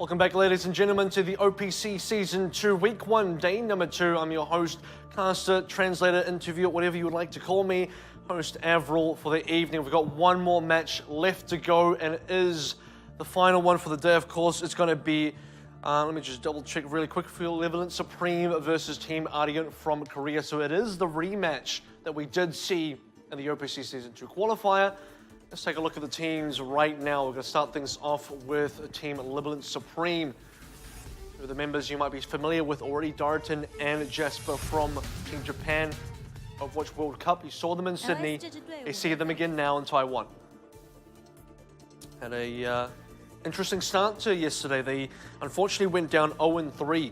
Welcome back, ladies and gentlemen, to the OPC Season 2, Week 1, Day number 2. I'm your host, caster, translator, interviewer, whatever you would like to call me, host AVRL for the evening. We've got one more match left to go, and it is the final one for the day, of course. It's going to be, let me just double check really quick for you, Libalent Supreme versus Team Ardeont from Korea. So it is the rematch that we did see in the OPC Season 2 qualifier. Let's take a look at the teams right now. We're going to start things off with Team Libalent Supreme. Two of the members you might be familiar with already, Darton and Jasper from Team Japan Overwatch World Cup. You saw them in Sydney. You see them again now in Taiwan. Had a interesting start to yesterday. They unfortunately went down 0-3.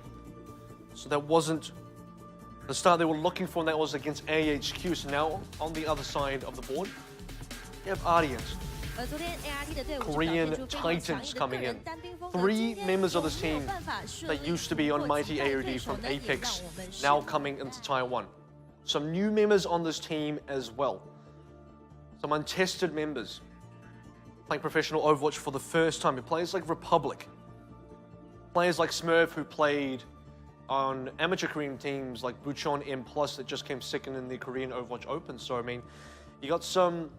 So that wasn't the start they were looking for, and that was against AHQ. So now on the other side of the board, you have Ardeont, Korean Titans coming in. 3 members of this team that used to be on Mighty AOD from Apex, now coming into Taiwan. Some new members on this team as well. Some untested members playing professional Overwatch for the first time. Players like Republic, players like Smurf, who played on amateur Korean teams like Bucheon M+, that just came second in the Korean Overwatch Open. So, I mean, you got some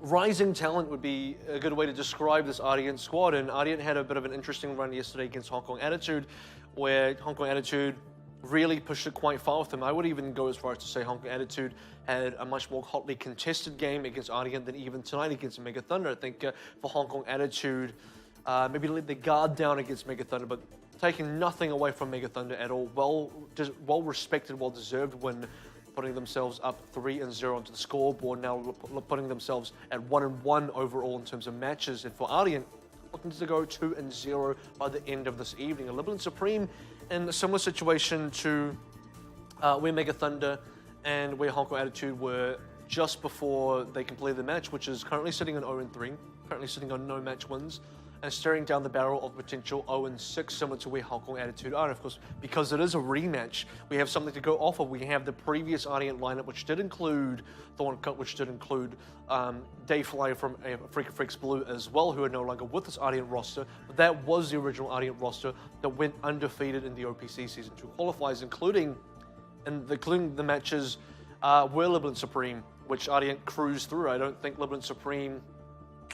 rising talent would be a good way to describe this Ardeont squad, and Ardeont had a bit of an interesting run yesterday against Hong Kong Attitude, where Hong Kong Attitude really pushed it quite far with them. I would even go as far as to say Hong Kong Attitude had a much more hotly contested game against Ardeont than even tonight against Mega Thunder. I think for Hong Kong Attitude, maybe let the guard down against Mega Thunder, but taking nothing away from Mega Thunder at all. Well respected, well deserved win, putting themselves up 3-0 onto the scoreboard, now putting themselves at 1-1 overall in terms of matches. And for Ardeont, looking to go 2-0 by the end of this evening. Libalent Supreme in a similar situation to where Mega Thunder and where Hong Kong Attitude were just before they completed the match, which is currently sitting on 0-3, currently sitting on no match wins, and staring down the barrel of potential 0-6, similar to where Hong Kong Attitude are. And of course, because it is a rematch, we have something to go off of. We have the previous Ardeont lineup, which did include Thorncut, which did include Dayfly from Freaks Blue as well, who are no longer with this Ardeont roster. But that was the original Ardeont roster that went undefeated in the OPC Season 2 qualifiers, including the matches were Libalent Supreme, which Ardeont cruised through. I don't think Libalent Supreme,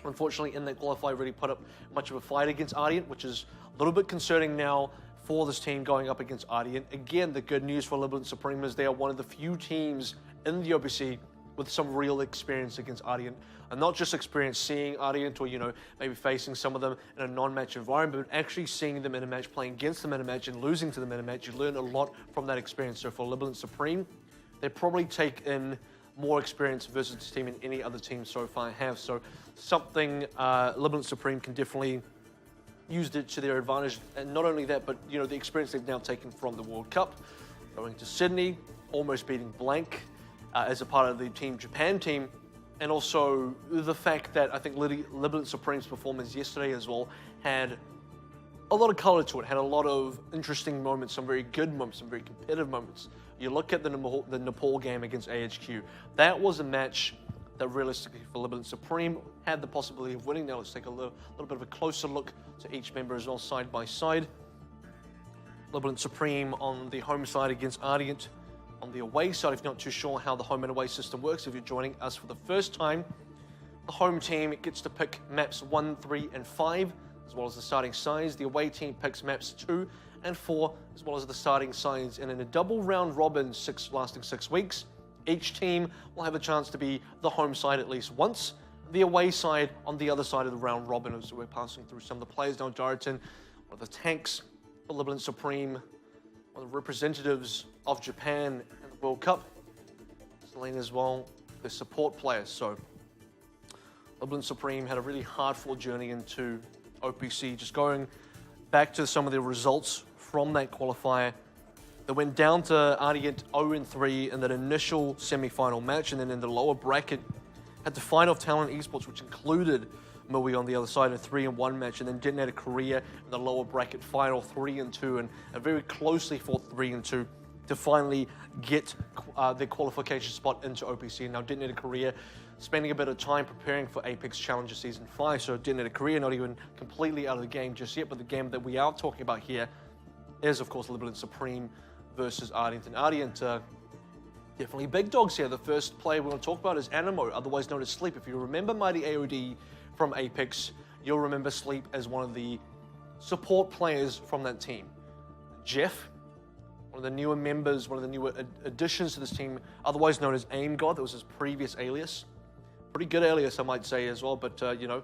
unfortunately, in that qualifier, really put up much of a fight against Ardeont, which is a little bit concerning now for this team going up against Ardeont. Again, the good news for Libalent Supreme is they are one of the few teams in the OPC with some real experience against Ardeont. And not just experience seeing Ardeont or, you know, maybe facing some of them in a non-match environment, but actually seeing them in a match, playing against them in a match, and losing to them in a match. You learn a lot from that experience. So for Libalent Supreme, they probably take in more experience versus this team in any other team so far have. So something Libalent Supreme can definitely use it to their advantage. And not only that, but you know, the experience they've now taken from the World Cup, going to Sydney, almost beating Blank as a part of the Team Japan team, and also the fact that I think Libalent Supreme's performance yesterday as well had a lot of color to it, had a lot of interesting moments, some very good moments, some very competitive moments. You look at the Nepal game against AHQ. That was a match that realistically for Libalent Supreme had the possibility of winning. Now let's take a little bit of a closer look to each member as well, side by side. Libalent Supreme on the home side against Ardeont. On the away side, if you're not too sure how the home and away system works, if you're joining us for the first time, the home team gets to pick maps 1, 3, and 5, as well as the starting sides. The away team picks maps 2 and 4, as well as the starting sides. And in a double round robin lasting 6 weeks, each team will have a chance to be the home side at least once, the away side on the other side of the round robin. As we're passing through some of the players now, Darton, one of the tanks for Libalent Supreme, one of the representatives of Japan in the World Cup. Selene as well, the support players. So Libalent Supreme had a really hard-fought journey into OPC. Just going back to some of the results from that qualifier, they went down to Ardeont 0-3 in that initial semi-final match, and then in the lower bracket had to fight off Talent Esports, which included Mui on the other side, a 3-1 match, and then detonated Korea in the lower bracket final 3-2, and a very closely fought 3-2 to finally get their qualification spot into OPC. And now detonated Korea spending a bit of time preparing for Apex Challenger Season 5, so didn't have a career, not even completely out of the game just yet, but the game that we are talking about here is, of course, Libalent Supreme versus Ardeont. And Ardeont, definitely big dogs here. The first player we want to talk about is Animo, otherwise known as Sleep. If you remember Mighty AOD from Apex, you'll remember Sleep as one of the support players from that team. Jeff, one of the newer members, one of the newer additions to this team, otherwise known as Aim God. That was his previous alias. Pretty good alias, I might say, as well, but, you know,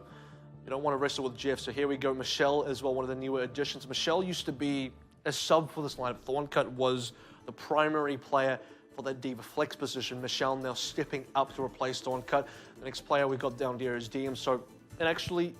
you don't want to wrestle with Jeff. So here we go. Michelle as well, one of the newer additions. Michelle used to be a sub for this lineup. Thorncut was the primary player for that Diva Flex position. Michelle now stepping up to replace Thorncut. The next player we got down here is DM. So, and actually,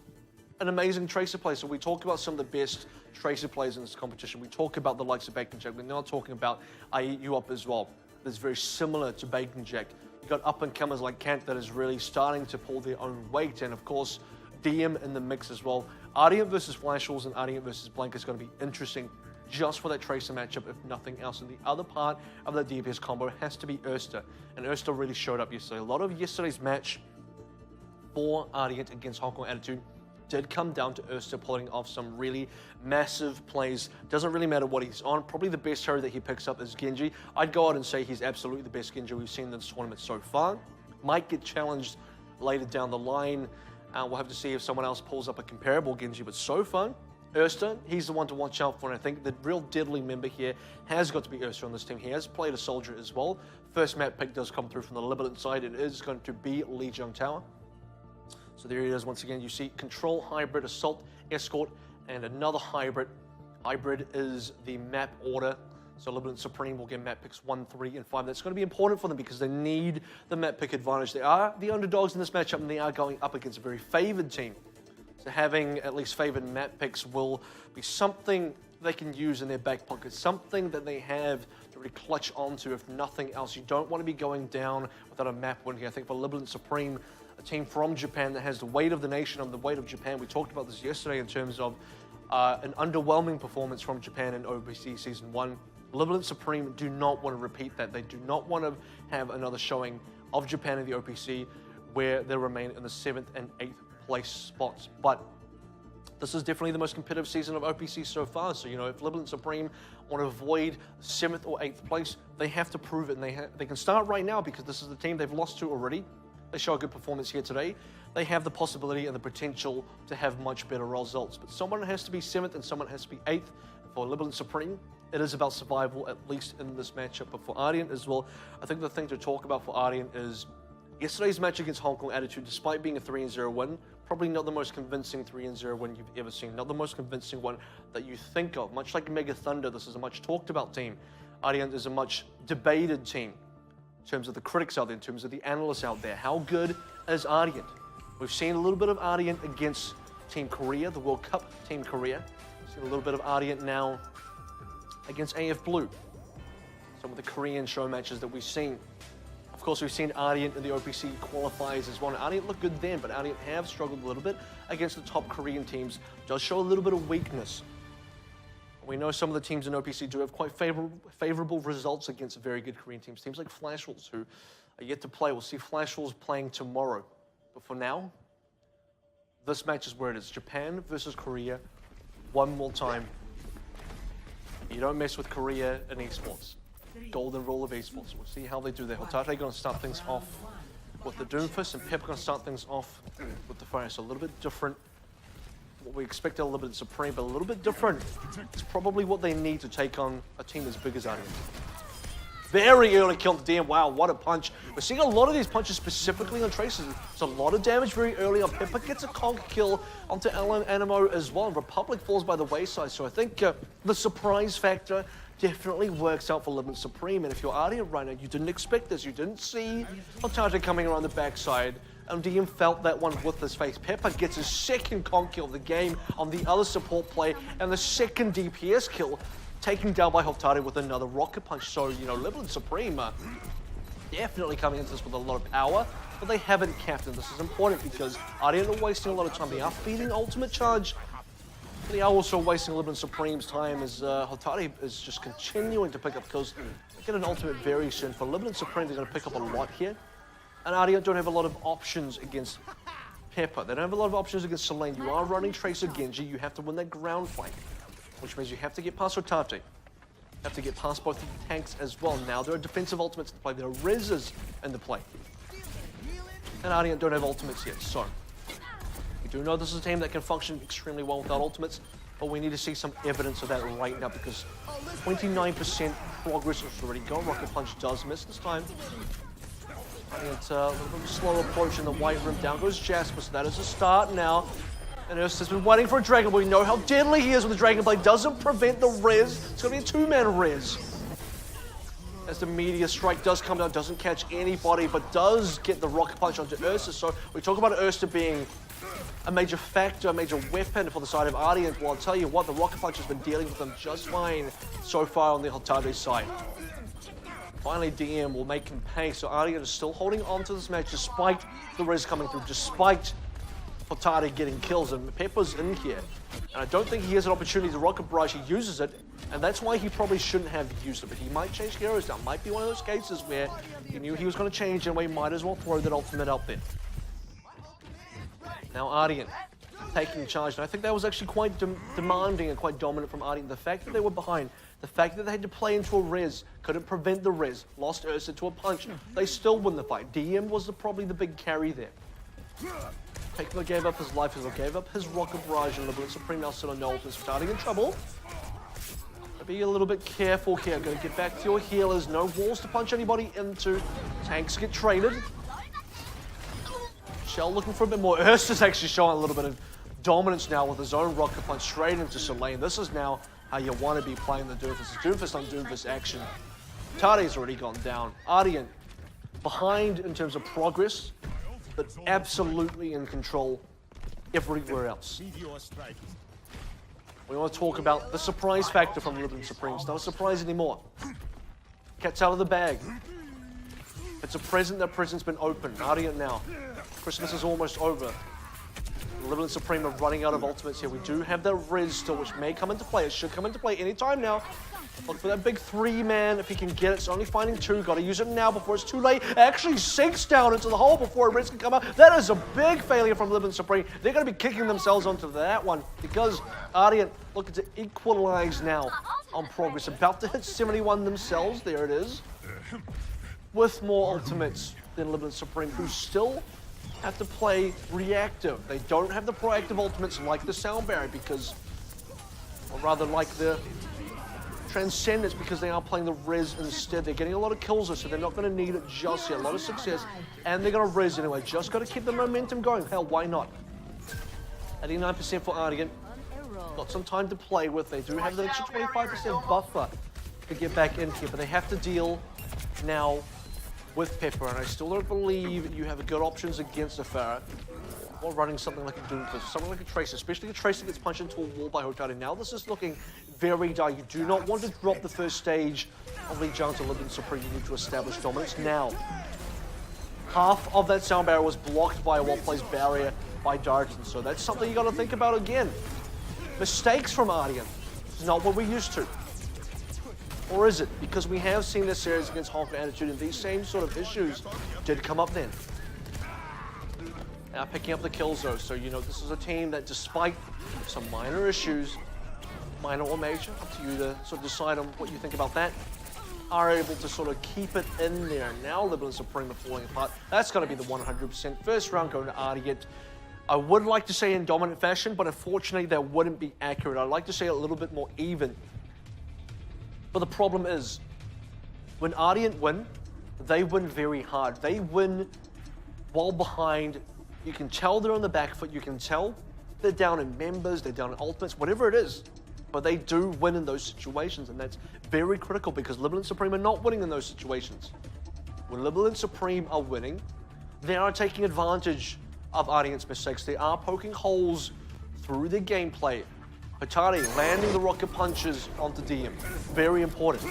an amazing Tracer player. So we talk about some of the best Tracer players in this competition. We talk about the likes of Bacon Jack. We're now talking about I Eat You Up as well. That's very similar to Bacon Jack. You got up-and-comers like Kant that is really starting to pull their own weight, and of course, DM in the mix as well. Ardeont versus Flashballs and Ardeont versus Blank is going to be interesting just for that Tracer matchup, if nothing else. And the other part of that DPS combo has to be Erster, and Erster really showed up yesterday. A lot of yesterday's match for Ardeont against Hong Kong Attitude did come down to Erster pulling off some really massive plays. Doesn't really matter what he's on. Probably the best hero that he picks up is Genji. I'd go out and say he's absolutely the best Genji we've seen in this tournament so far. Might get challenged later down the line. We'll have to see if someone else pulls up a comparable Genji, but so far, Erster, he's the one to watch out for, and I think the real deadly member here has got to be Erster on this team. He has played a soldier as well. First map pick does come through from the Libalent side. It is going to be Lijiang Tower. So there he is once again. You see Control, Hybrid, Assault, Escort, and another Hybrid. Hybrid is the map order. So Libalent Supreme will get map picks 1, 3, and 5. That's going to be important for them because they need the map pick advantage. They are the underdogs in this matchup, and they are going up against a very favored team. So having at least favored map picks will be something they can use in their back pocket, something that they have to really clutch onto if nothing else. You don't want to be going down without a map win here. I think for Libalent Supreme, a team from Japan that has the weight of the nation and the weight of Japan. We talked about this yesterday in terms of an underwhelming performance from Japan in OPC Season 1. Libalent Supreme do not want to repeat that. They do not want to have another showing of Japan in the OPC where they remain in the 7th and 8th place spots. But this is definitely the most competitive season of OPC so far. So, you know, if Libalent Supreme want to avoid 7th or 8th place, they have to prove it. And they can start right now because this is the team they've lost to already. They show a good performance here today. They have the possibility and the potential to have much better results. But someone has to be 7th and someone has to be 8th. For Libalent Supreme, it is about survival, at least in this matchup. But for Ardeont as well, I think the thing to talk about for Ardeont is yesterday's match against Hong Kong Attitude, despite being a 3-0 win, probably not the most convincing 3-0 win you've ever seen. Not the most convincing one that you think of. Much like Mega Thunder, this is a much talked about team. Ardeont is a much debated team in terms of the critics out there, in terms of the analysts out there. How good is Ardeont? We've seen a little bit of Ardeont against Team Korea, the World Cup Team Korea. We've seen a little bit of Ardeont now against AF Blue. Some of the Korean show matches that we've seen. Of course, we've seen Ardeont in the OPC qualifiers as well. Ardeont looked good then, but Ardeont have struggled a little bit against the top Korean teams. Does show a little bit of weakness. We know some of the teams in OPC do have quite favorable results against very good Korean teams. Teams like Flashballs, who are yet to play. We'll see Flashballs playing tomorrow. But for now, this match is where it is. Japan versus Korea. One more time. You don't mess with Korea in esports. Golden rule of esports. We'll see how they do there. Hotate going to start things off with the Doomfist, and Pep going to start things off with the Fire. So a little bit different. What we expected, a little bit Supreme, but a little bit different. It's probably what they need to take on a team as big as Ardeont. Very early kill to DM. Wow, what a punch. We're seeing a lot of these punches specifically on Traces. It's a lot of damage very early on. Pepper gets a conk kill onto Animo as well. Republic falls by the wayside. So I think the surprise factor definitely works out for Libalent Supreme. And if you're Ardeont right now, you didn't expect this. You didn't see Hotate coming around the backside. And DM felt that one with his face. Pepper gets his second conk kill of the game on the other support play, and the second DPS kill, taken down by Hotate with another rocket punch. So, you know, Libalent Supreme definitely coming into this with a lot of power, but they haven't capped it. This is important because Ardeont are wasting a lot of time. They are feeding ultimate charge, but they are also wasting Libalent Supreme's time as Hotate is just continuing to pick up kills. They get an ultimate very soon. For Libalent Supreme, they're going to pick up a lot here. And Ardeont don't have a lot of options against Pepper. They don't have a lot of options against Selene. You are running Tracer Genji. You have to win that ground fight, which means you have to get past Hotate. You have to get past both the tanks as well. Now there are defensive ultimates in the play. There are reses in the play. And Ardeont don't have ultimates yet, so we do know this is a team that can function extremely well without ultimates, but we need to see some evidence of that right now because 29% progress has already gone. Rocket Punch does miss this time. It's a little bit of a slow approach in the white room. Down goes Jasper, so that is a start now. And Ursa has been waiting for a Dragon Blade. We know how deadly he is with the Dragon Blade. Doesn't prevent the res. It's going to be a 2-man res. As the Meteor Strike does come down, doesn't catch anybody, but does get the Rocket Punch onto Ursa. So we talk about Ursa being a major factor, a major weapon for the side of Ardeont. Well, I'll tell you what, the Rocket Punch has been dealing with them just fine so far on the Hotate side. Finally, DM will make him pay, so Ardeont is still holding on to this match despite the res coming through, despite Hotate getting kills, and Pepper's in here. And I don't think he has an opportunity to Rocket Barrage. He uses it, and that's why he probably shouldn't have used it, but he might change heroes now. Might be one of those cases where he knew he was going to change, and we might as well throw that ultimate out there. Now Ardeont taking charge, and I think that was actually quite demanding and quite dominant from Ardeont. The fact that they were behind, the fact that they had to play into a res, couldn't prevent the res, lost Ursa to a punch, they still win the fight. DM was probably the big carry there. Pekka gave up his life, he gave up his Rocket Barrage, and Libalent Supreme now still on no ultimates, starting in trouble. Be a little bit careful here, gotta get back to your healers, no walls to punch anybody into, tanks get traded. Shell looking for a bit more. Ursa's actually showing a little bit of dominance now with his own Rocket Punch straight into Selene. This is now how you want to be playing the Doomfist. Doomfist on Doomfist action. Tate's already gone down. Ardeont behind in terms of progress, but absolutely in control everywhere else. We want to talk about the surprise factor from Libalent Supreme. It's not a surprise anymore. Cat's out of the bag. It's a present, that present's been opened. Ardeont now. Christmas is almost over. Libalent Supreme are running out of ultimates here. We do have that res still, which may come into play. It should come into play anytime now. Look for that big 3-man if he can get it. It's only finding 2. Got to use it now before it's too late. Actually sinks down into the hole before a res can come out. That is a big failure from Libalent Supreme. They're going to be kicking themselves onto that one because Ardeont looking to equalize now on progress. About to hit 71 themselves. There it is. With more ultimates than Libalent Supreme, who still have to play reactive. They don't have the proactive ultimates like the Sound Barrier because, or rather like the Transcendence, because they are playing the res instead. They're getting a lot of kills though, so they're not going to need it just yet. A lot of success, and they're going to res anyway. Just got to keep the momentum going. Hell, why not? 89% for Ardeont. Got some time to play with. They do have the extra 25% buffer to get back in here, but they have to deal now with Pepper, and I still don't believe you have good options against a Farah or running something like a Doomfist, something like a Tracer, especially a Tracer gets punched into a wall by Hotate. Now this is looking very dire. You do not want to drop the first stage of Lijiang to Libalent Supreme. You need to establish dominance now. Half of that Sound Barrier was blocked by a well-placed barrier by Darton, so that's something you got to think about again. Mistakes from Ardeont, not what we're used to. Or is it? Because we have seen this series against Honka Attitude, and these same sort of issues did come up then. Now picking up the kills though, so you know this is a team that despite some minor issues, minor or major, up to you to sort of decide on what you think about that, are able to sort of keep it in there. Now Libalent Supreme are falling apart. That's going to be the 100%. First round going to Ardeont. I would like to say in dominant fashion, but unfortunately that wouldn't be accurate. I'd like to say a little bit more even. But the problem is, when Ardeont win, they win very hard. They win while behind. You can tell they're on the back foot. You can tell they're down in members, they're down in ultimates, whatever it is. But they do win in those situations, and that's very critical because Libalent Supreme are not winning in those situations. When Libalent Supreme are winning, they are taking advantage of Ardeont's mistakes. They are poking holes through their gameplay. Hotate landing the rocket punches onto DM. Very important.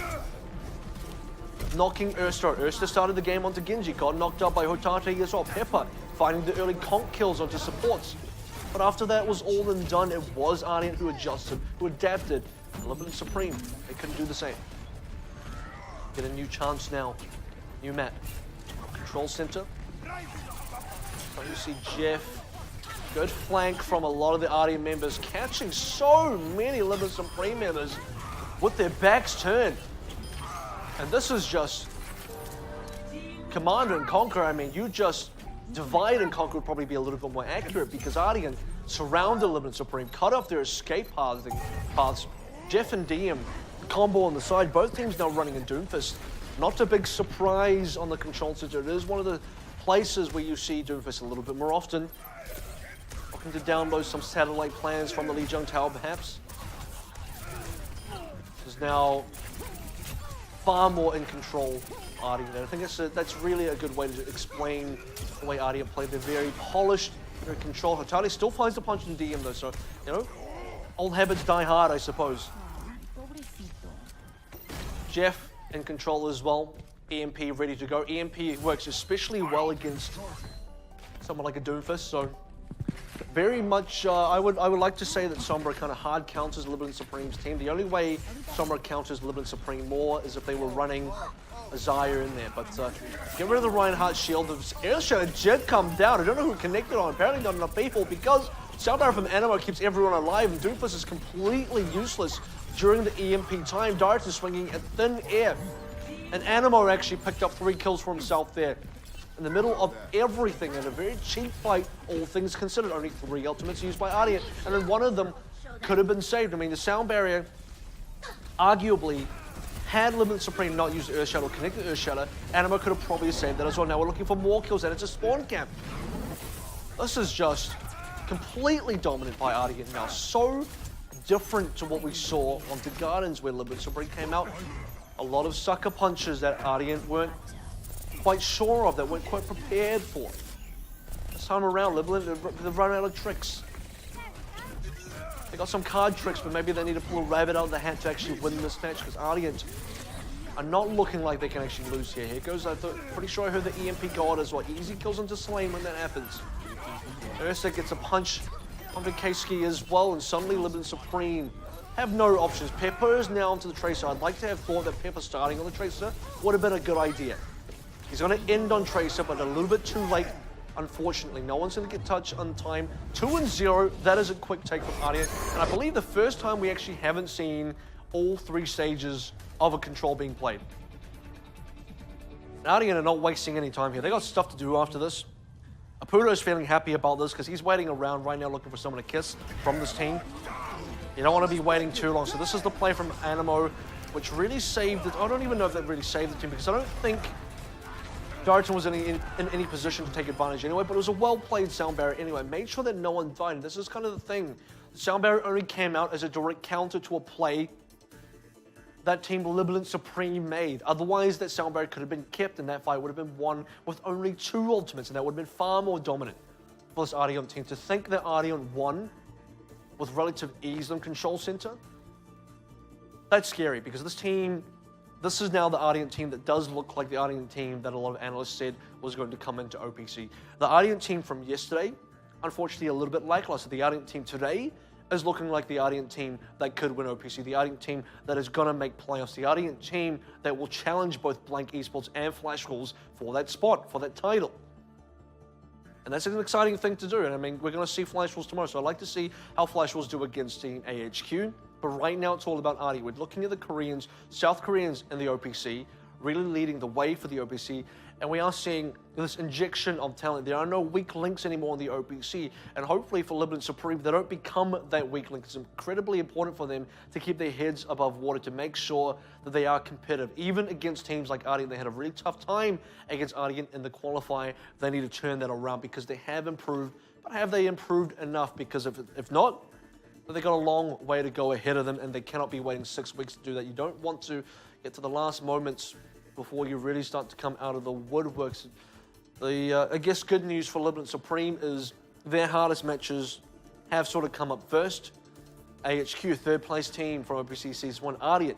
Knocking Ursa. Ursa started the game onto Genji, got knocked out by Hotate as well. Pepper finding the early conk kills onto supports. But after that was all and done, it was Ardeont who adjusted, who adapted. Libalent Supreme, they couldn't do the same. Get a new chance now. New map. Control center. So you see Jeff, good flank from a lot of the Ardeont members, catching so many Libalent Supreme members with their backs turned. And this is just Command and Conquer. I mean, you just divide and conquer would probably be a little bit more accurate because Ardeont surrounded Libalent Supreme, cut off their escape paths. Jeff and DM combo on the side, both teams now running in Doomfist. Not a big surprise on the control center. It is one of the places where you see Doomfist a little bit more often. Looking to download some satellite plans from the Lijiang Tower, perhaps. This is now far more in control, Ardeont. I think that's really a good way to explain the way Ardeont played. They're very polished, very controlled. Hotali still finds the punch in DM though, so, you know, old habits die hard, I suppose. Jeff in control as well. EMP ready to go. EMP works especially well against someone like a Doomfist, so very much, I would like to say that Sombra kind of hard counters Libalent Supreme's team. The only way Sombra counters Libalent Supreme more is if they were running a Xayah in there, but get rid of the Reinhardt shield. Airshot Jet come down. I don't know who connected on. Apparently not enough people because Soundbar from Animo keeps everyone alive and Doomfist is completely useless during the EMP time. Dart is swinging at thin air. And Animo actually picked up 3 kills for himself there. In the middle of everything, in a very cheap fight, all things considered. Only 3 ultimates used by Ardeont, and then one of them could have been saved. I mean, the sound barrier, arguably, had Libalent Supreme not used Earth Shadow, connected Earth Shadow, Animo could have probably saved that as well. Now we're looking for more kills, and it's a spawn camp. This is just completely dominant by Ardeont now. So different to what we saw on the Gardens where Libalent Supreme came out. A lot of sucker punches that Ardeont weren't quite sure of, that weren't quite prepared for. This time around, Libalent, they've run out of tricks. They got some card tricks, but maybe they need to pull a rabbit out of the hat to actually win this match, because Ardeont are not looking like they can actually lose here. Here goes, I'm pretty sure I heard the EMP god as well. Easy kills into Slain when that happens. Ursa gets a punch onto Keisuke as well, and suddenly Libalent Supreme have no options. Pepper is now onto the Tracer. I'd like to have thought that Pepper starting on the Tracer would have been a good idea. He's going to end on Tracer, but a little bit too late, unfortunately. No one's going to get touched on time. 2-0, that is a quick take from Ardeont. And I believe the first time we actually haven't seen all 3 stages of a control being played. Ardeont are not wasting any time here. They got stuff to do after this. Apudo is feeling happy about this because he's waiting around right now looking for someone to kiss from this team. You don't want to be waiting too long. So this is the play from Animo, which really saved it. I don't even know if that really saved the team because I don't think Darton was in any position to take advantage anyway, but it was a well-played sound barrier anyway. Made sure that no one died. This is kind of the thing. The sound barrier only came out as a direct counter to a play that team Libalent Supreme made. Otherwise, that sound barrier could have been kept and that fight would have been won with only 2 ultimates, and that would have been far more dominant for this Ardeont team. To think that Ardeont won with relative ease on Control Center, that's scary because this team, this is now the Ardeont team that does look like the Ardeont team that a lot of analysts said was going to come into OPC. The Ardeont team from yesterday, unfortunately a little bit lackluster. The Ardeont team today is looking like the Ardeont team that could win OPC, the Ardeont team that is going to make playoffs, the Ardeont team that will challenge both Blank Esports and Flash Wolves for that spot, for that title. And that's an exciting thing to do. And I mean, we're going to see Flash Wolves tomorrow, so I'd like to see how Flash Wolves do against Team AHQ. But right now, it's all about Ardeont. We're looking at the Koreans, South Koreans in the OPC, really leading the way for the OPC. And we are seeing this injection of talent. There are no weak links anymore in the OPC. And hopefully for Libalent Supreme, they don't become that weak link. It's incredibly important for them to keep their heads above water, to make sure that they are competitive. Even against teams like Ardeont, they had a really tough time against Ardeont in the qualifier. They need to turn that around because they have improved. But have they improved enough? Because if not, they've got a long way to go ahead of them, and they cannot be waiting 6 weeks to do that. You don't want to get to the last moments before you really start to come out of the woodworks. I guess good news for Libalent Supreme is their hardest matches have sort of come up first. AHQ, 3rd place team from OPC Season 1. Ardeont,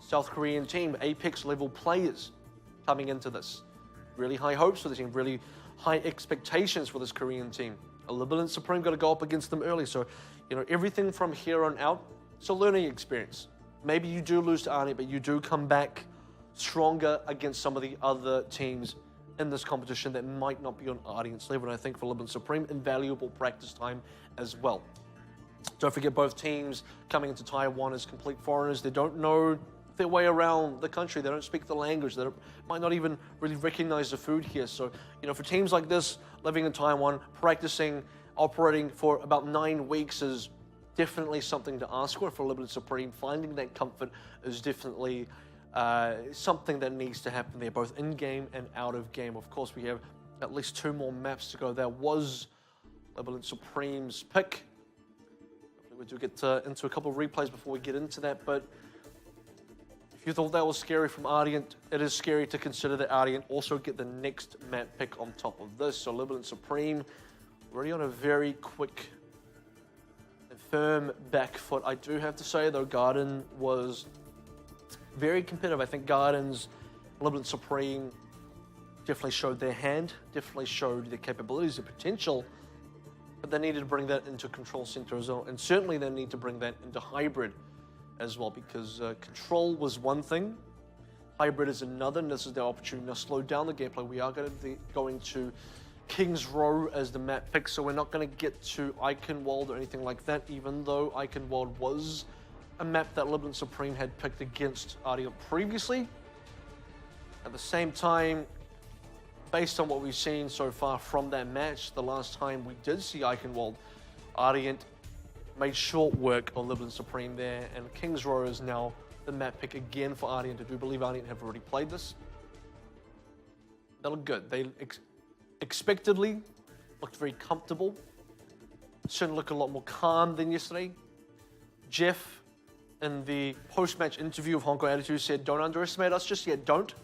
South Korean team, Apex level players coming into this. Really high hopes for the team, really high expectations for this Korean team. Libalent Supreme got to go up against them early, so you know everything from here on out, it's a learning experience. Maybe you do lose to Ardeont, but you do come back stronger against some of the other teams in this competition that might not be on Ardeont's level, and I think for Libalent Supreme, invaluable practice time as well. Don't forget, both teams coming into Taiwan as complete foreigners. They don't know their way around the country. They don't speak the language. They might not even really recognize the food here. So, you know, for teams like this, living in Taiwan, practicing, operating for about 9 weeks is definitely something to ask for. For Libalent Supreme, finding that comfort is definitely something that needs to happen there, both in-game and out of game. Of course, we have at least 2 more maps to go. That was Libalent Supreme's pick. We do get into a couple of replays before we get into that, but if you thought that was scary from Ardeont, it is scary to consider that Ardeont also get the next map pick on top of this. So Libalent Supreme already on a very quick and firm back foot. I do have to say, though, Garden was very competitive. I think Garden's Libalent Supreme definitely showed their hand, definitely showed their capabilities, their potential, but they needed to bring that into Control Center as well. And certainly they need to bring that into Hybrid as well, because Control was one thing, Hybrid is another, and this is the opportunity to slow down the gameplay. We are going to King's Row as the map pick, so we're not going to get to Eichenwald or anything like that, even though Eichenwald was a map that Libalent Supreme had picked against Ardeont previously. At the same time, based on what we've seen so far from that match, the last time we did see Eichenwald, Ardeont made short work of Libalent Supreme there, and King's Row is now the map pick again for Ardeont. I do believe Ardeont have already played this. They look good. They expectedly looked very comfortable. Certainly look a lot more calm than yesterday. Jeff, in the post-match interview of Hong Kong Attitude, said, "Don't underestimate us just yet. Don't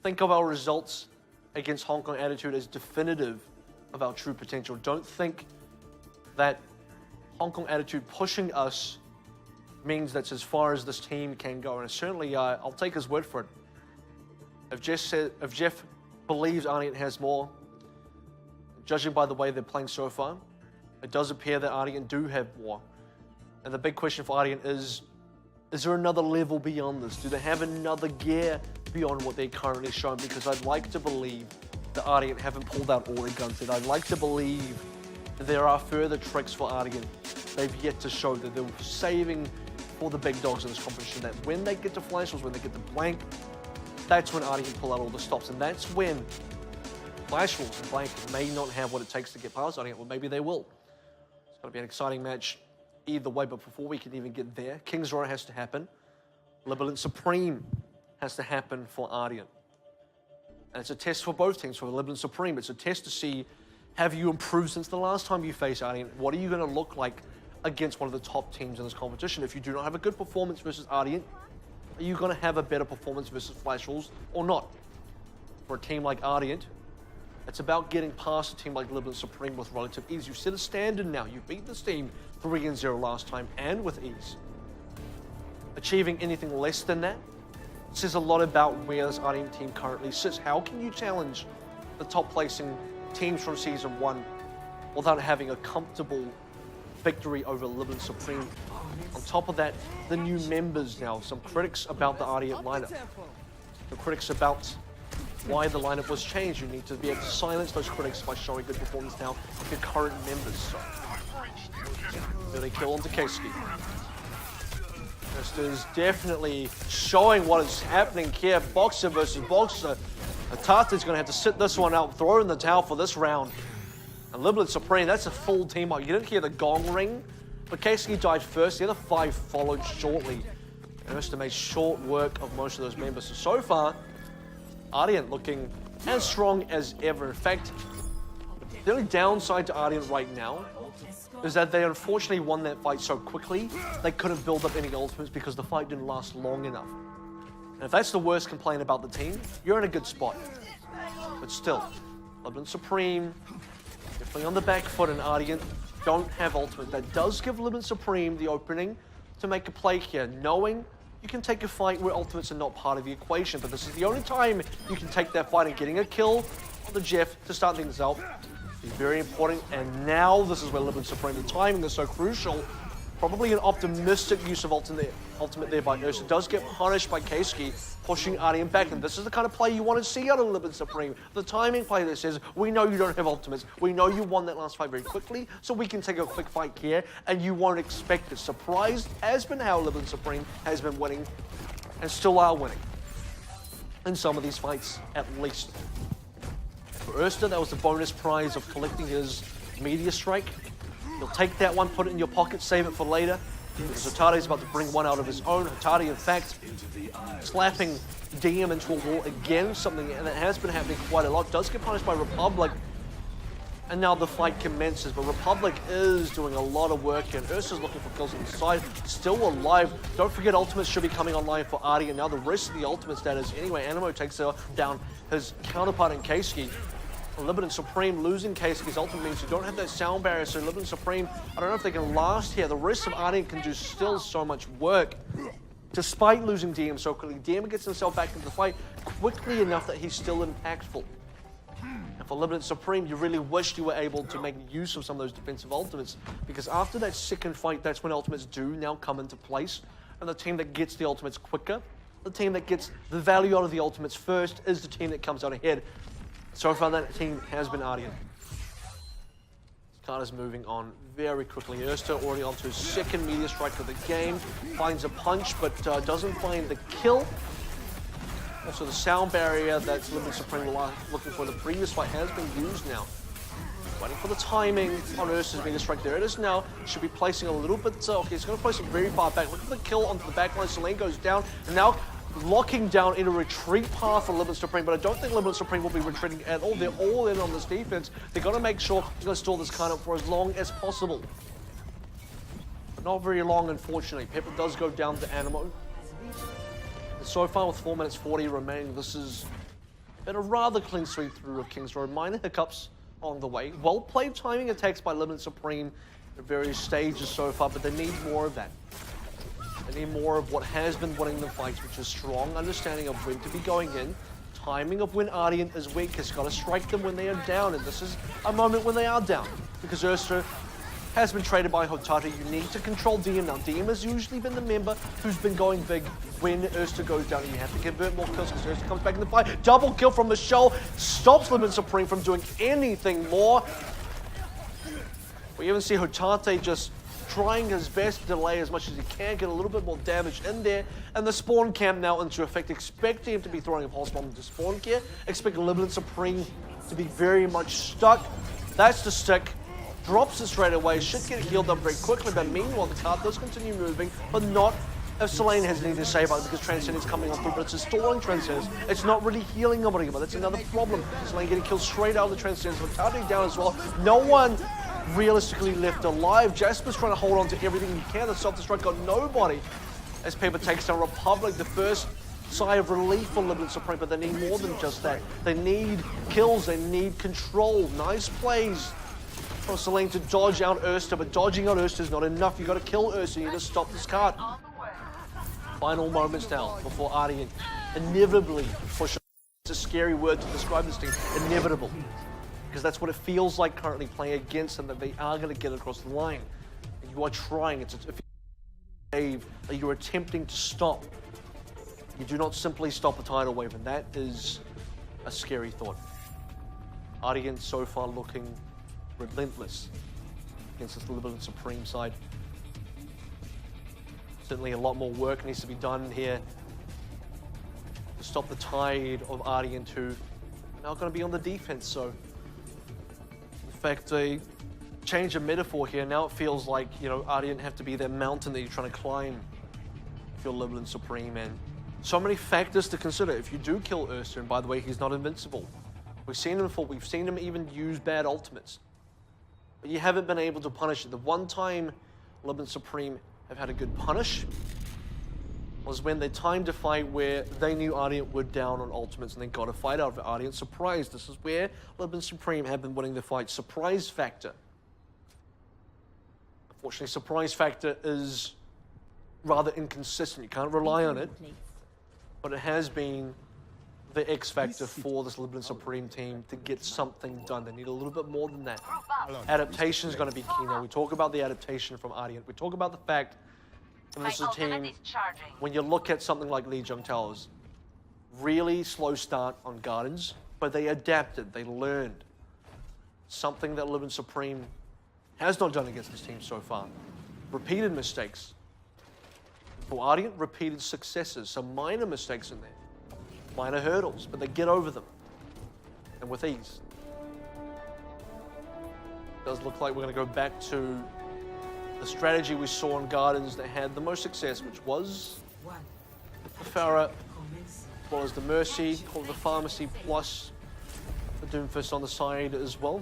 think of our results against Hong Kong Attitude as definitive of our true potential. Don't think that Hong Kong Attitude pushing us means that's as far as this team can go." And certainly, I'll take his word for it. If Jeff believes Ardeont has more, judging by the way they're playing so far, it does appear that Ardeont do have more. And the big question for Ardeont is there another level beyond this? Do they have another gear beyond what they're currently showing? Because I'd like to believe that Ardeont haven't pulled out all their guns yet. I'd like to believe that there are further tricks for Ardeont they've yet to show, that they're saving for the big dogs in this competition, that when they get to Flashwolves, when they get to Blank, that's when Ardeont pull out all the stops. And that's when Flashwolves and Blank may not have what it takes to get past Ardeont. Well, maybe they will. It's going to be an exciting match either way, but before we can even get there, King's Row has to happen. Libalent Supreme has to happen for Ardeont. And it's a test for both teams. For Libalent Supreme, it's a test to see, have you improved since the last time you faced Ardeont? What are you going to look like against one of the top teams in this competition? If you do not have a good performance versus Ardeont, are you going to have a better performance versus Flashwolves or not? For a team like Ardeont, it's about getting past a team like Libalent Supreme with relative ease. You've set a standard now. You beat this team 3-0 last time, and with ease. Achieving anything less than that says a lot about where this Ardeont team currently sits. How can you challenge the top placing teams from Season 1 without having a comfortable victory over Libalent Supreme? On top of that, the new members now. Some critics about the Ardeont lineup. The critics about why the lineup was changed. You need to be able to silence those critics by showing good performance now of your current members. So, early kill onto Keisuke. This is definitely showing what is happening here. Boxer versus Boxer. Atata's going to have to sit this one out, throw in the towel for this round. And Libalent Supreme, that's a full team up. You didn't hear the gong ring, but Keisuke died first. The other 5 followed shortly. And Mr. made short work of most of those members. So far, Ardeont looking as strong as ever. In fact, the only downside to Ardeont right now is that they unfortunately won that fight so quickly, they couldn't build up any ultimates because the fight didn't last long enough. And if that's the worst complaint about the team, you're in a good spot. But still, Libalent Supreme, definitely on the back foot, and Ardeont don't have ultimate. That does give Libalent Supreme the opening to make a play here, knowing you can take a fight where ultimates are not part of the equation, but this is the only time you can take that fight, and getting a kill on the Jeff to start things out is very important. And now this is where Libalent Supreme, the timing is so crucial. Probably an optimistic use of ultimate ultimate there by Ursa does get punished by Keisuke, pushing Ardeont back, and this is the kind of play you want to see out of Libalent Supreme. The timing play that says, we know you don't have ultimates, we know you won that last fight very quickly, so we can take a quick fight here, and you won't expect it. Surprised has been how Libalent Supreme has been winning, and still are winning. In some of these fights, at least. For Ursa, that was the bonus prize of collecting his Meteor Strike. You'll take that one, put it in your pocket, save it for later. Because Hotate's about to bring one out of his own. Hotate, in fact, slapping DM into a wall again, something that has been happening quite a lot. Does get punished by Republic. And now the fight commences, but Republic is doing a lot of work here. And Ursa's looking for kills on the side, still alive. Don't forget ultimates should be coming online for Ardeont. And now the rest of the ultimate status. Anyway, Animo takes down his counterpart in Keisuke. Libalent Supreme losing Keisuke's ultimate means you don't have that sound barrier, so Libalent Supreme, I don't know if they can last here. The rest of Ardeont can do still so much work. Despite losing DM so quickly, DM gets himself back into the fight quickly enough that he's still impactful. And for Libalent Supreme, you really wished you were able to make use of some of those defensive ultimates, because after that second fight, that's when ultimates do now come into place. And the team that gets the ultimates quicker, the team that gets the value out of the ultimates first, is the team that comes out ahead. So far, that team has been Ardeont. This card is moving on very quickly. Ursa already onto his second Meteor Strike of the game. Finds a punch, but doesn't find the kill. Also, the sound barrier that's Libalent Supreme looking for in the previous fight has been used now. Waiting for the timing on Ursa's Meteor Strike. There it is now. Should be placing a little bit... okay, he's going to place it very far back. Look at the kill onto the back line. Selene goes down, and now locking down in a retreat path for Libalent Supreme, but I don't think Libalent Supreme will be retreating at all. They're all in on this defense. They've got to make sure they're going to stall this card up for as long as possible. But not very long, unfortunately. Pepper does go down to Animo. And so far, with 4 minutes 40 remaining, this has been a rather clean sweep through of Kings Road. Minor hiccups on the way. Well-played timing attacks by Libalent Supreme at various stages so far, but they need more of that. They need more of what has been winning the fights, which is strong understanding of when to be going in, timing of when Ardeont is weak, has got to strike them when they are down, and this is a moment when they are down, because Ursa has been traded by Hotate. You need to control DM now. DM has usually been the member who's been going big when Ursa goes down, and you have to convert more kills because Ursa comes back in the fight. Double kill from Michelle, stops Libalent Supreme from doing anything more. We even see Hotate just trying his best to delay as much as he can, get a little bit more damage in there, and the spawn camp now into effect. Expect him to be throwing a pulse bomb into spawn gear. Expect Libalent Supreme to be very much stuck. That's the stick. Drops it straight away. Should get healed up very quickly, but meanwhile the card does continue moving, but not if Selene has anything to say about it, because Transcendence coming on through, but it's stalling Transcendence. It's not really healing nobody, but that's another problem. Selene getting killed straight out of the Transcendence, but Hotate down as well. No one realistically left alive. Jasper's trying to hold on to everything he can. The self-destruct got nobody as Paper takes down Republic. The first sigh of relief for Libalent Supreme, but they need more than just that. They need kills, they need control. Nice plays from Selene to dodge out Ursa, but dodging out Ursa is not enough. You got to kill Ursa, you need to stop this card. Final moments now before Ardeont inevitably push. It's a scary word to describe this team, inevitable. Because that's what it feels like currently playing against them, that they are going to get across the line. And you are trying. It's a wave that you're attempting to stop. You do not simply stop a tidal wave, and that is a scary thought. Ardeont so far looking relentless against this Libalent Supreme side. Certainly a lot more work needs to be done here to stop the tide of Ardeont, who are now going to be on the defense, so in fact, a change of metaphor here. Now it feels like, you know, Ardeont have to be that mountain that you're trying to climb if you're Libalent Supreme, and so many factors to consider. If you do kill Ursa, and by the way, he's not invincible. We've seen him before. We've seen him even use bad ultimates, but you haven't been able to punish it. The one time Libalent Supreme have had a good punish was when they timed a fight where they knew Ardeont were down on ultimates and they got a fight out of it. Ardeont surprised. This is where Libalent Supreme have been winning the fight. Surprise factor. Unfortunately, surprise factor is rather inconsistent. You can't rely on it, but it has been the X factor for this Libalent Supreme team to get something done. They need a little bit more than that. Adaptation is going to be key now. We talk about the adaptation from Ardeont. We talk about the fact And this is a team, when you look at something like Lijiang Towers, really slow start on Gardens, but they adapted, they learned. Something that Libalent Supreme has not done against this team so far. Repeated mistakes. For Ardeont, repeated successes, some minor mistakes in there. Minor hurdles, but they get over them. And with ease. It does look like we're going to go back to the strategy we saw on Gardens that had the most success, which was the Farah, as well as the Mercy, called the Pharmacy, plus the Doomfist on the side as well.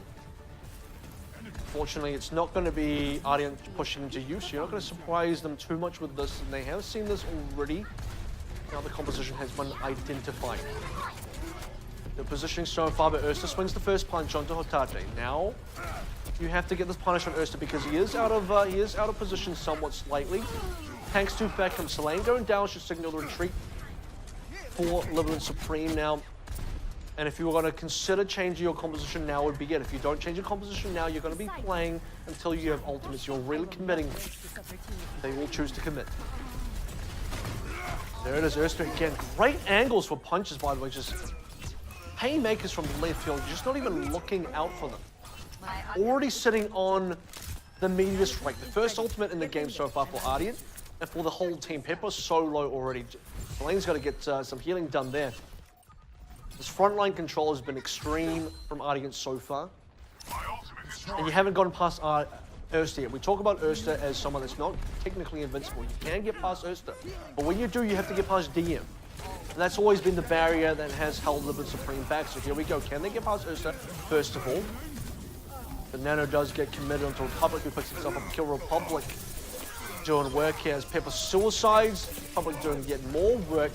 Fortunately, it's not going to be Ardeont pushing into use. You're not going to surprise them too much with this, and they have seen this already. Now the composition has been identified. The positioning so far, but Ursa swings the first punch onto Hotate. Now you have to get this punish on Ursa because he is out of position somewhat slightly. Tanks to back him. Selene going down should signal the retreat for Libalent Supreme now. And if you were going to consider changing your composition now would be it. If you don't change your composition now, you're going to be playing until you have ultimates. You're really committing. They will choose to commit. There it is, Ursa again. Great angles for punches, by the way. Just haymakers from the left field. Just not even looking out for them. Already sitting on the meteor strike. The first ultimate in the game so far for Ardeont. And for the whole team. Pepper's so low already. Selene's got to get some healing done there. This frontline control has been extreme from Ardeont so far. And you haven't gone past Ursa yet. We talk about Ursa as someone that's not technically invincible. You can get past Ursa. But when you do, you have to get past DM. And that's always been the barrier that has held Libalent Supreme back. So here we go. Can they get past Ursa, first of all? The Nano does get committed onto Republic, who picks himself up. Kill Republic doing work here as Pepper suicides. Republic doing yet more work.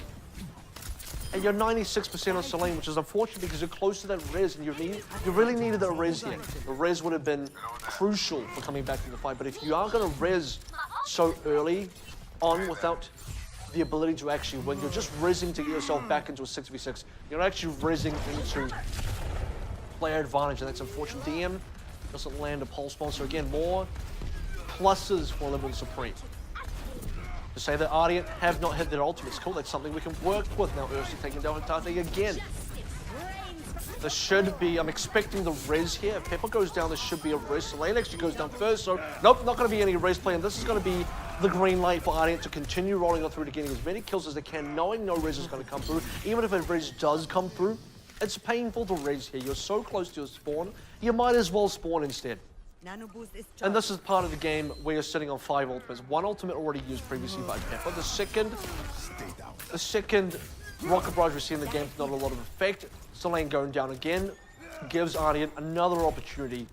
And you're 96% on Selene, which is unfortunate because you're close to that res, and you really needed that res here. The res would have been crucial for coming back from the fight. But if you are going to res so early on without the ability to actually win, you're just resing to get yourself back into a 6v6. You're actually resing into player advantage, and that's unfortunate. DM doesn't land a pulse bomb, so again, more pluses for Libalent Supreme. To say that Ardeont have not hit their ultimates, cool, that's something we can work with. Now Ursa taking down Hotate again. There should be, I'm expecting the res here. If Pepper goes down, there should be a res. Selene actually goes down first, so nope, not going to be any res play, and this is going to be the green light for Ardeont to continue rolling on through to getting as many kills as they can, knowing no res is going to come through. Even if a res does come through, it's painful to res here. You're so close to your spawn, you might as well spawn instead. And this is part of the game where you're sitting on 5 ultimates. One ultimate already used previously by Pepper. The second rocket barrage we see in the game is not a lot of effect. Selene going down again gives Ardeont another opportunity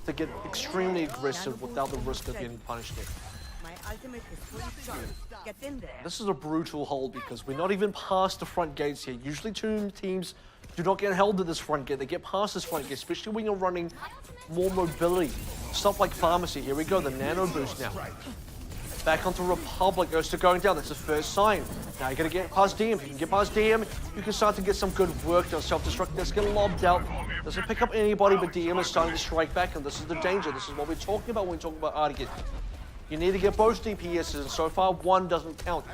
to get extremely aggressive without the risk of getting punished here. This is a brutal hold because we're not even past the front gates here. Usually two teams do not get held at this front gate. They get past this front gate, especially when you're running more mobility. Stuff like Pharmacy. Here we go, the Nano boost now. Back onto Republic. Ursa going down. That's the first sign. Now you got to get past DM. If you can get past DM, you can start to get some good work done. Self-destruct that's getting lobbed out. Doesn't pick up anybody, but DM is starting to strike back, and this is the danger. This is what we're talking about when we talk about Ardeont. You need to get both DPSs, and so far one doesn't count.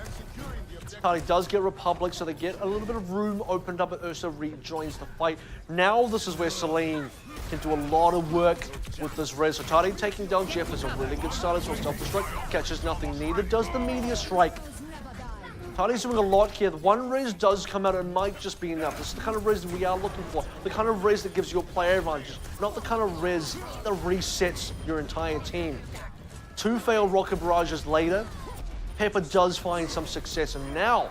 Hotate does get Republic, so they get a little bit of room opened up, but Ursa rejoins the fight. Now this is where Selene can do a lot of work with this res. Hotate taking down Jeff is a really good start as well. Self-destruct catches nothing, neither does the meteor strike. Hotate's doing a lot here. The one res does come out, and might just be enough. This is the kind of res that we are looking for. The kind of res that gives you a player advantage, not the kind of res that resets your entire team. 2 failed rocket barrages later, Pepper does find some success, and now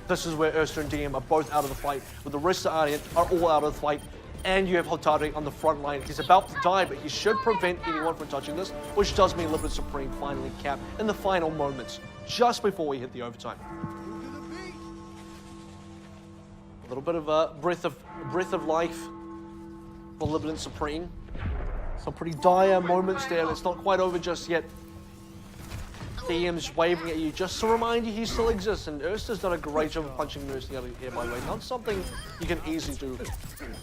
this is where Ursa and DM are both out of the fight, with the rest of Ardeont are all out of the fight, and you have Hotate on the front line. He's about to die, but he should prevent anyone from touching this, which does mean Libalent Supreme finally cap in the final moments, just before we hit the overtime. A little bit of a breath of life for Libalent Supreme. Some pretty dire moments there. It's not quite over just yet. DM's waving at you just to remind you he still exists, and Ursa's done a great job of punching Mercy out of here, by the way. Not something you can easily do.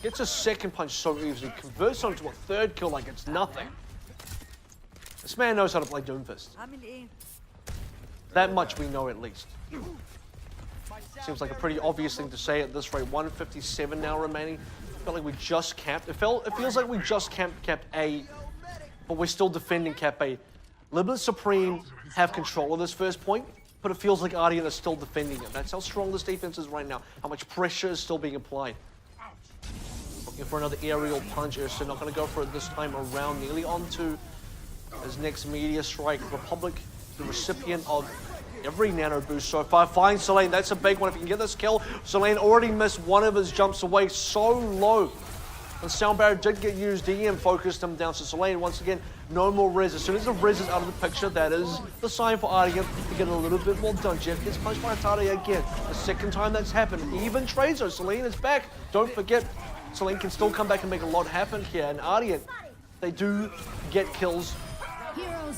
Gets a second punch so easily, converts onto a third kill like it's nothing. This man knows how to play Doomfist. That much we know at least. Seems like a pretty obvious thing to say at this rate. 157 now remaining. I feel like we just capped. It feels like we just capped A, but we're still defending cap A. Libalent Supreme have control of this first point, but it feels like Ardeont is still defending it. That's how strong this defense is right now. How much pressure is still being applied. Looking for another aerial punch. Ursa not going to go for it this time around. Nearly onto his next meteor strike. Republic, the recipient of every nano boost so far. Finds Selene. That's a big one. If he can get this kill, Selene already missed one of his jumps away so low. And Sound Barrier did get used. DM focused him down. So Selene, once again, no more res. As soon as the res is out of the picture, that is the sign for Ardeont to get a little bit more done. Jeff gets punched by Atari again. The second time that's happened. Even Trazo. Selene is back. Don't forget, Selene can still come back and make a lot happen here. And Ardeont, they do get kills.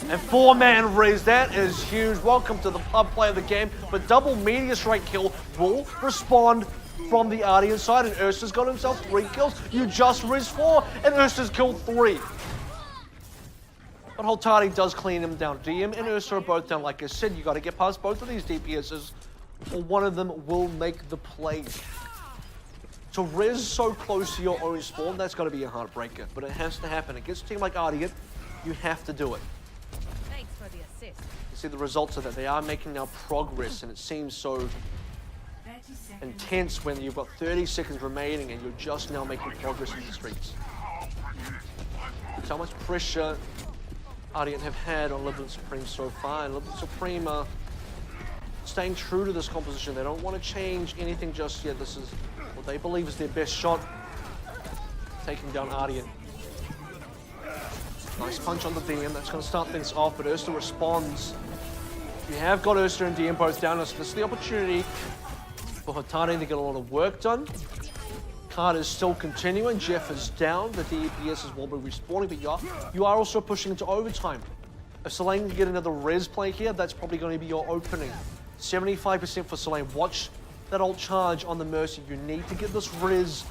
And 4-man res, that is huge. Welcome to the pub play of the game. But double meteor strike kill will respond from the Ardeont side, and Ursa's got himself 3 kills. You just res 4, and Ursa's killed 3. But Holtati does clean him down. DM and Ursa are both down. Like I said, you got to get past both of these DPSs, or one of them will make the play. To res so close to your own spawn, that's got to be a heartbreaker. But it has to happen. Against a team like Ardeont, you have to do it. Thanks for the assist. You see the results of that. They are making now progress, and it seems so intense when you've got 30 seconds remaining and you're just now making progress in the streets. So much pressure Ardeont have had on Libalent Supreme so far, and Libalent Supreme are staying true to this composition. They don't want to change anything just yet. This is what they believe is their best shot, taking down Ardeont. Nice punch on the DM, that's going to start things off, but Ursa responds. You have got Ursa and DM both down, so this is the opportunity for Hotane to get a lot of work done. Carter's still continuing, Jeff is down, the DPS will be respawning, but you are also pushing into overtime. If Selene can get another res play here, that's probably going to be your opening. 75% for Selene. Watch that ult charge on the Mercy. You need to get this res,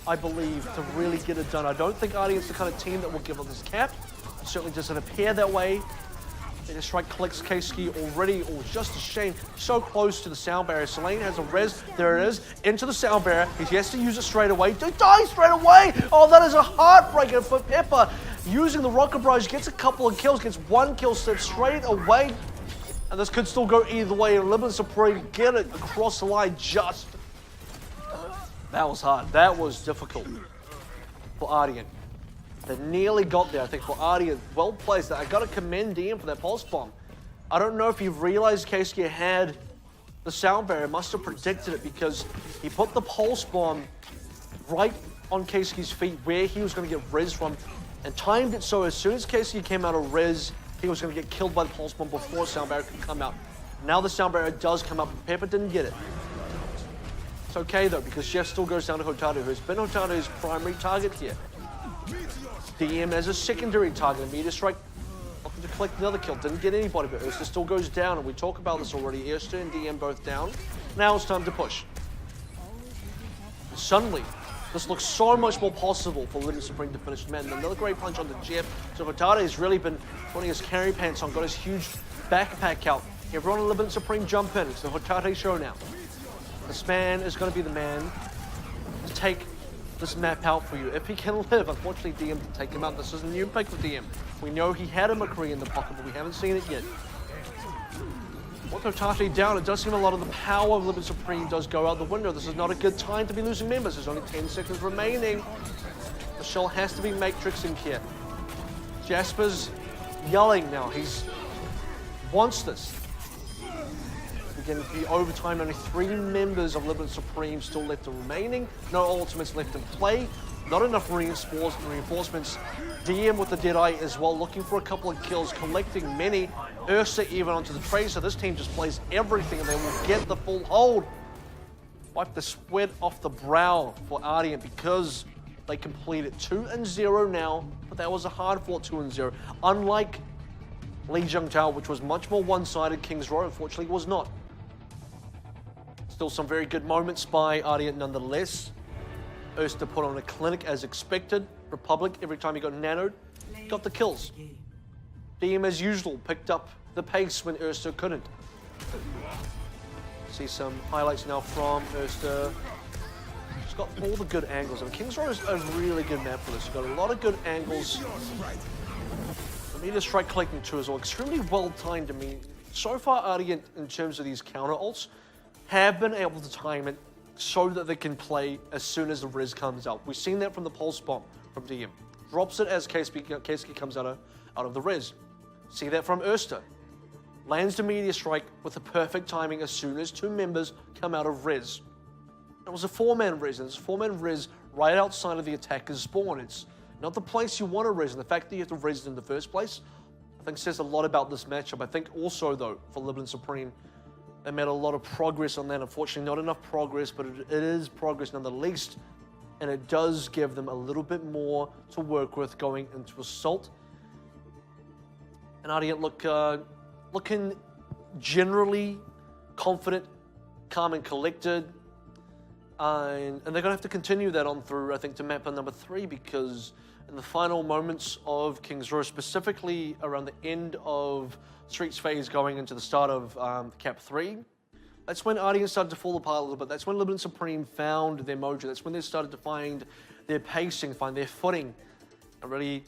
I believe, to really get it done. I don't think Ardeont's the kind of team that will give up this cap. It certainly doesn't appear that way. They just strike clicks K-Ski already. Oh, just a shame. So close to the sound barrier. Selene has a res. There it is. Into the sound barrier. He has to use it straight away. He dies straight away. Oh, that is a heartbreaker for Pepper. Using the rocket barrage, gets a couple of kills, gets 1 kill set straight away. And this could still go either way. And Libalent Supreme get it across the line just. That was hard. That was difficult for Ardeont. They nearly got there, I think, for Ardeont. Well placed. I got to commend DM for that pulse bomb. I don't know if he realized Keisuke had the sound barrier. Must have predicted it because he put the pulse bomb right on Keisuke's feet where he was going to get res from and timed it so as soon as Keisuke came out of res, he was going to get killed by the pulse bomb before sound barrier could come out. Now the sound barrier does come up, but Pepper didn't get it. It's okay though, because Jeff still goes down to Hotaru, who's been Hotaru's primary target here. DM as a secondary target. Meteor strike looking to collect another kill. Didn't get anybody, but Ursa still goes down, and we talk about this already. Ursa and DM both down. Now it's time to push. And suddenly, this looks so much more possible for Libalent Supreme to finish the man. And another great punch on the Jeff. So Hotaru has really been putting his carry pants on, got his huge backpack out. Everyone in Libalent Supreme jump in. It's the Hotaru show now. This man is going to be the man to take this map out for you. If he can live, unfortunately DM to take him out. This is a new pick for DM. We know he had a McCree in the pocket, but we haven't seen it yet. With Hotaru down, it does seem a lot of the power of Libalent Supreme does go out the window. This is not a good time to be losing members. There's only 10 seconds remaining. The shell has to be matrixing here. Jasper's yelling now. He's wants this. Again, the overtime, only 3 members of Libalent Supreme still left remaining. No ultimates left in play. Not enough reinforcements. DM with the Deadeye as well, looking for a couple of kills, collecting many. Ursa even onto the Tracer. This team just plays everything and they will get the full hold. Wipe the sweat off the brow for Ardeont because they completed 2-0 now, but that was a hard-fought 2-0. Unlike Lijiang Tower, which was much more one-sided, King's Row unfortunately was not. Still some very good moments by Ardeont nonetheless. Ursa put on a clinic as expected. Republic, every time he got nanoed, got the kills. DM as usual picked up the pace when Ursa couldn't. See some highlights now from Erster. It's got all the good angles, and King's Row is a really good map for this. You've got a lot of good angles. The meter strike collecting too as well, extremely well timed. I mean, so far Ardeont, in terms of these counter ults, have been able to time it so that they can play as soon as the Riz comes out. We've seen that from the Pulse Bomb from DM. Drops it as Keisuke comes out of the Riz. See that from Erster. Lands the meteor strike with the perfect timing as soon as two members come out of Riz. It was a 4-man Riz, and it's a 4-man Riz right outside of the attacker's spawn. It's not the place you want to Riz, and the fact that you have to Riz in the first place, I think says a lot about this matchup. I think also, though, for Libalent Supreme, they made a lot of progress on that. Unfortunately, not enough progress, but it is progress nonetheless, and it does give them a little bit more to work with going into Assault. And Ardeont looking generally confident, calm and collected. And they're going to have to continue that on through, I think, to map number 3, because in the final moments of King's Row, specifically around the end of Streets phase going into the start of Cap 3, that's when Ardeont started to fall apart a little bit. That's when Libalent Supreme found their mojo. That's when they started to find their pacing, find their footing, and really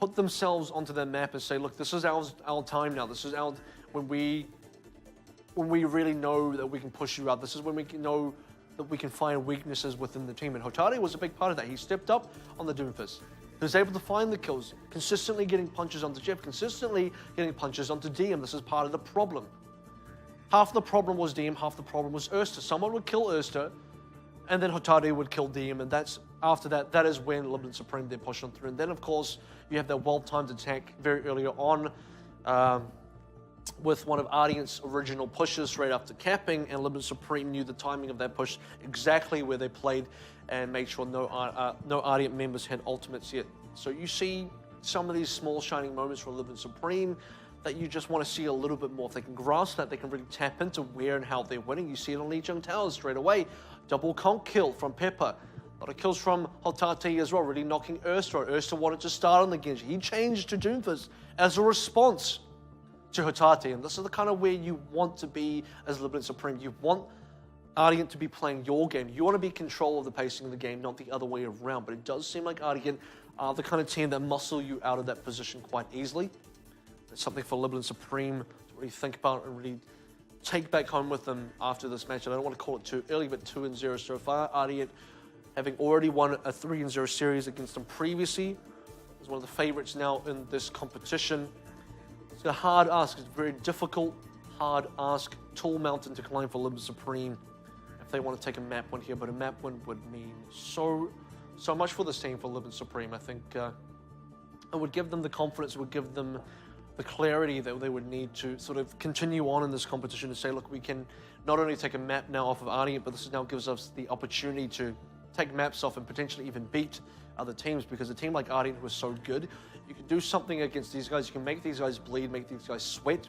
put themselves onto their map and say, look, this is our time now. This is when we really know that we can push you out. This is when we can know that we can find weaknesses within the team. And Hotari was a big part of that. He stepped up on the Doomfist. He was able to find the kills, consistently getting punches onto Jeff, consistently getting punches onto DM. This is part of the problem. Half the problem was DM, half the problem was Erster. Someone would kill Erster, and then Hotari would kill DM, and that's after that, that is when Libalent Supreme then pushed on through. And then, of course, you have that well-timed attack very early on, with one of Ardeont's original pushes straight after capping, and Libalent Supreme knew the timing of that push, exactly where they played, and made sure no Ardeont members had ultimates yet. So you see some of these small shining moments from Libalent Supreme that you just want to see a little bit more. If they can grasp that, they can really tap into where and how they're winning. You see it on Lijiang Tower straight away. Double conk kill from Pepper. A lot of kills from Hotati as well, really knocking Erster. Erster wanted to start on the Genji. He changed to Doomfist as a response to Hotati, and this is the kind of where you want to be as Libalent Supreme. You want Ardeont to be playing your game. You want to be in control of the pacing of the game, not the other way around. But it does seem like Ardeont are the kind of team that muscle you out of that position quite easily. It's something for Libalent Supreme to really think about and really take back home with them after this match. And I don't want to call it too early, but 2-0 so far. Ardeont, having already won a 3-0 series against them previously, is one of the favorites now in this competition. It's a hard ask. It's a very difficult, hard ask, tall mountain to climb for Libalent Supreme if they want to take a map win here. But a map win would mean so much for this team, for Libalent Supreme. I think it would give them the confidence, it would give them the clarity that they would need to sort of continue on in this competition and say, look, we can not only take a map now off of Ardeont, but this now gives us the opportunity to take maps off and potentially even beat other teams, because a team like Ardeont, who is so good, you can do something against these guys. You can make these guys bleed, make these guys sweat,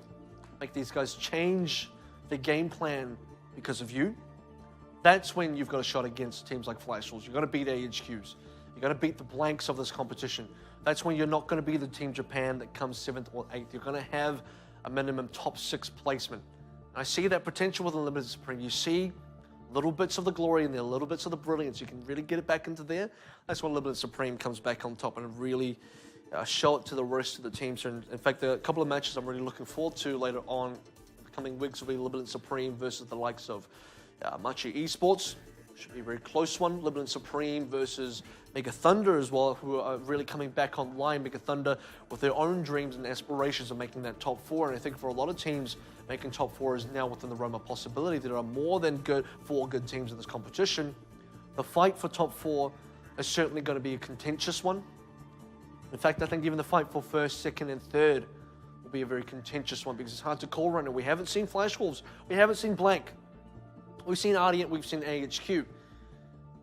make these guys change their game plan because of you. That's when you've got a shot against teams like Flash Wolves. You've got to beat AHQs. You've got to beat the blanks of this competition. That's when you're not going to be the Team Japan that comes 7th or 8th. You're going to have a minimum top 6 placement. And I see that potential with Libalent Supreme. You see little bits of the glory in there, little bits of the brilliance. You can really get it back into there. That's when Libalent Supreme comes back on top and really show it to the rest of the teams. And in fact, a couple of matches I'm really looking forward to later on in the coming weeks will be Libalent Supreme versus the likes of Machi Esports. Should be a very close one. Libalent Supreme versus Mega Thunder as well, who are really coming back online. Mega Thunder with their own dreams and aspirations of making that top 4. And I think for a lot of teams, making top 4 is now within the realm of possibility. There are more than 4 good teams in this competition. The fight for top 4 is certainly going to be a contentious one. In fact, I think even the fight for 1st, 2nd, and 3rd will be a very contentious one, because it's hard to call right now. We haven't seen Flash Wolves. We haven't seen Blank. We've seen Ardeont, we've seen AHQ.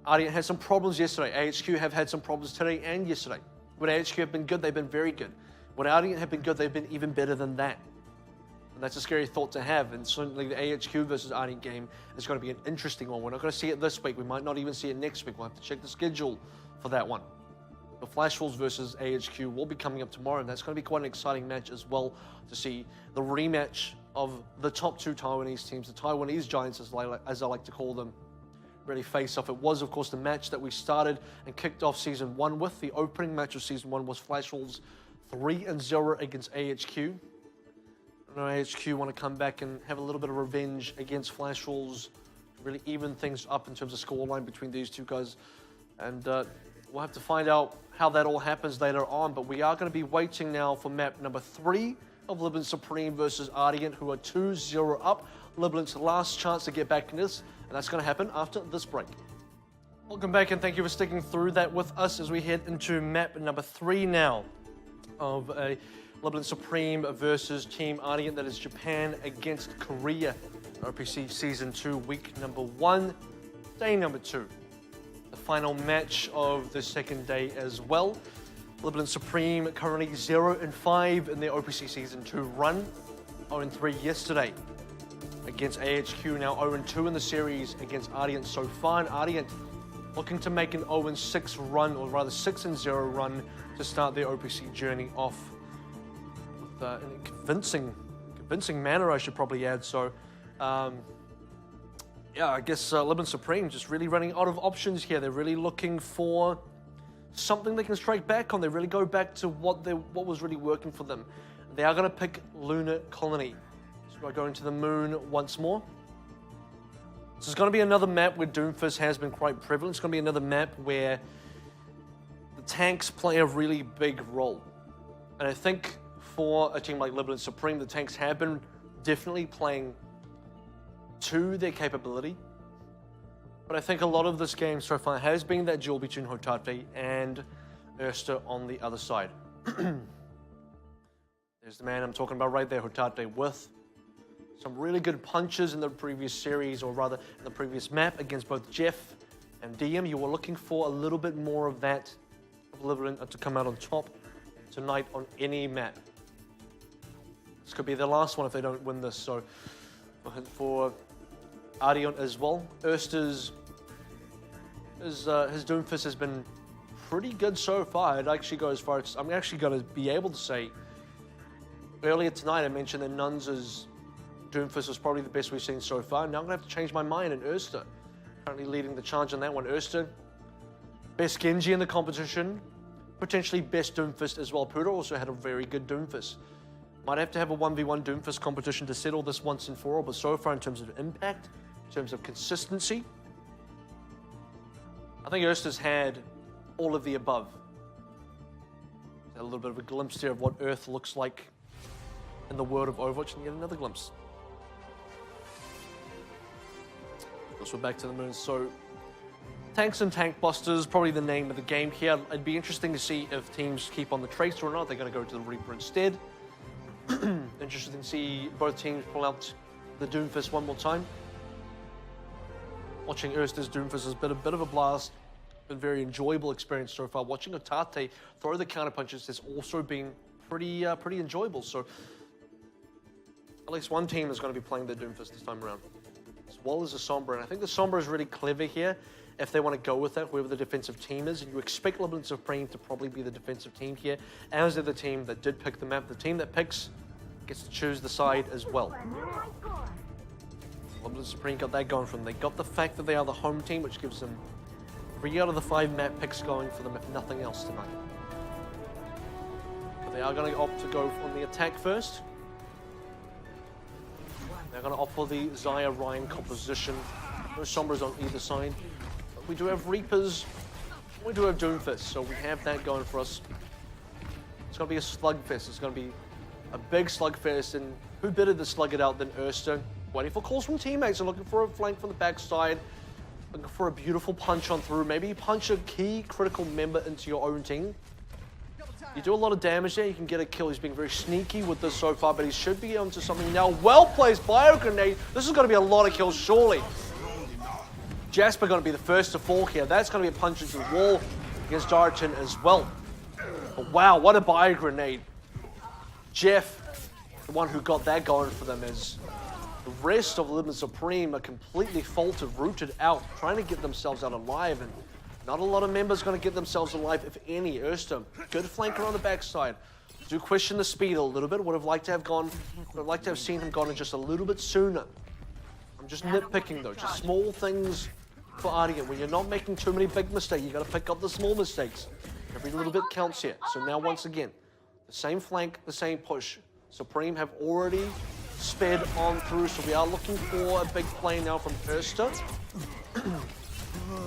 Ardeont had some problems yesterday. AHQ have had some problems today and yesterday. When AHQ have been good, they've been very good. When Ardeont have been good, they've been even better than that. And that's a scary thought to have. And certainly the AHQ versus Ardeont game is going to be an interesting one. We're not going to see it this week. We might not even see it next week. We'll have to check the schedule for that one. The Flash Wolves versus AHQ will be coming up tomorrow, and that's going to be quite an exciting match as well, to see the rematch of the top two Taiwanese teams, the Taiwanese Giants, as I like to call them, really face off. It was, of course, the match that we started and kicked off Season 1 with. The opening match of Season 1 was Flash Wolves 3-0 against AHQ. I know AHQ want to come back and have a little bit of revenge against Flash Wolves, really even things up in terms of scoreline between these two guys. And we'll have to find out how that all happens later on. But we are going to be waiting now for map number 3 of Libalent Supreme versus Ardeont, who are 2-0 up. Libalent's last chance to get back in this, and that's going to happen after this break. Welcome back, and thank you for sticking through that with us as we head into map number 3 now of a Libalent Supreme versus Team Ardeont. That is Japan against Korea. OPC Season 2, week number 1, day number 2. The final match of the second day as well. Libalent Supreme currently 0-5 in their OPC Season 2 run. 0-3 yesterday against AHQ, now 0-2 in the series against Ardeont so far. And Ardeont looking to make an 0-6 run, or rather 6-0 run, to start their OPC journey off with in a convincing manner, I should probably add. So, yeah, I guess Libalent Supreme just really running out of options here. They're really looking for something they can strike back on. They really go back to what was really working for them. They are going to pick Lunar Colony. So we're going to the moon once more. This is going to be another map where Doomfist has been quite prevalent. It's going to be another map where the tanks play a really big role. And I think for a team like Libalent Supreme, the tanks have been definitely playing to their capability. But I think a lot of this game so far has been that duel between Hotate and Erster on the other side. There's the man I'm talking about right there, Hotate, with some really good punches in the previous series, or rather in the previous map against both Jeff and DM. You were looking for a little bit more of that, of Libalent to come out on top tonight on any map. This could be the last one if they don't win this. So for Ardeont as well, Erster's his Doomfist has been pretty good so far. I'd actually go as far as, I'm actually going to be able to say, earlier tonight I mentioned that Nunz's Doomfist was probably the best we've seen so far. Now I'm going to have to change my mind, and Erster currently leading the charge on that one. Erster, best Genji in the competition, potentially best Doomfist as well. Pura also had a very good Doomfist. Might have to have a 1v1 Doomfist competition to settle this once and for all, but so far in terms of impact, in terms of consistency, I think Erster's had all of the above. A little bit of a glimpse there of what Earth looks like in the world of Overwatch, and yet another glimpse. Of course, we're back to the moon. So, Tanks and Tank Busters, probably the name of the game here. It'd be interesting to see if teams keep on the Tracer or not. They're going to go to the Reaper instead. Interesting to see both teams pull out the Doomfist one more time. Watching Erster's Doomfist has been a bit of a blast. Been a very enjoyable experience so far. Watching Hotate throw the counter punches has also been pretty enjoyable. So at least one team is going to be playing the Doomfist this time around, as well as the Sombra. And I think the Sombra is really clever here if they want to go with that, whoever the defensive team is. And you expect Libalent Supreme to probably be the defensive team here, as they're the team that did pick the map. The team that picks gets to choose the side as well. Libalent Supreme got that going for them. They got the fact that they are the home team, which gives them 3 out of the 5 map picks going for them, if nothing else tonight. But they are going to opt to go on the attack first. They're going to opt for the Xayah Ryan composition. No Sombras on either side. But we do have Reapers. We do have Doomfist, so we have that going for us. It's going to be a slugfest. It's going to be a big slugfest, and who better to slug it out than Erster? Waiting for calls from teammates and looking for a flank from the backside. Looking for a beautiful punch on through. Maybe punch a key critical member into your own team. You do a lot of damage there. You can get a kill. He's being very sneaky with this so far, but he should be onto something now. Well-placed bio grenade. This is going to be a lot of kills, surely. Jasper going to be the first to fall here. That's going to be a punch into the wall against Darton as well. But wow, what a bio grenade. Jeff, the one who got that going for them, is the rest of Libalent Supreme are completely faltered, rooted out, trying to get themselves out alive, and not a lot of members going to get themselves alive, if any. Erster, good flanker on the backside. Do question the speed a little bit. Would have liked to have seen him gone in just a little bit sooner. I'm just nitpicking though, just small things for Ardeont. When you're not making too many big mistakes, you got to pick up the small mistakes. Every little bit counts here. So now once again, the same flank, the same push. Supreme have already sped on through, so we are looking for a big play now from Erster.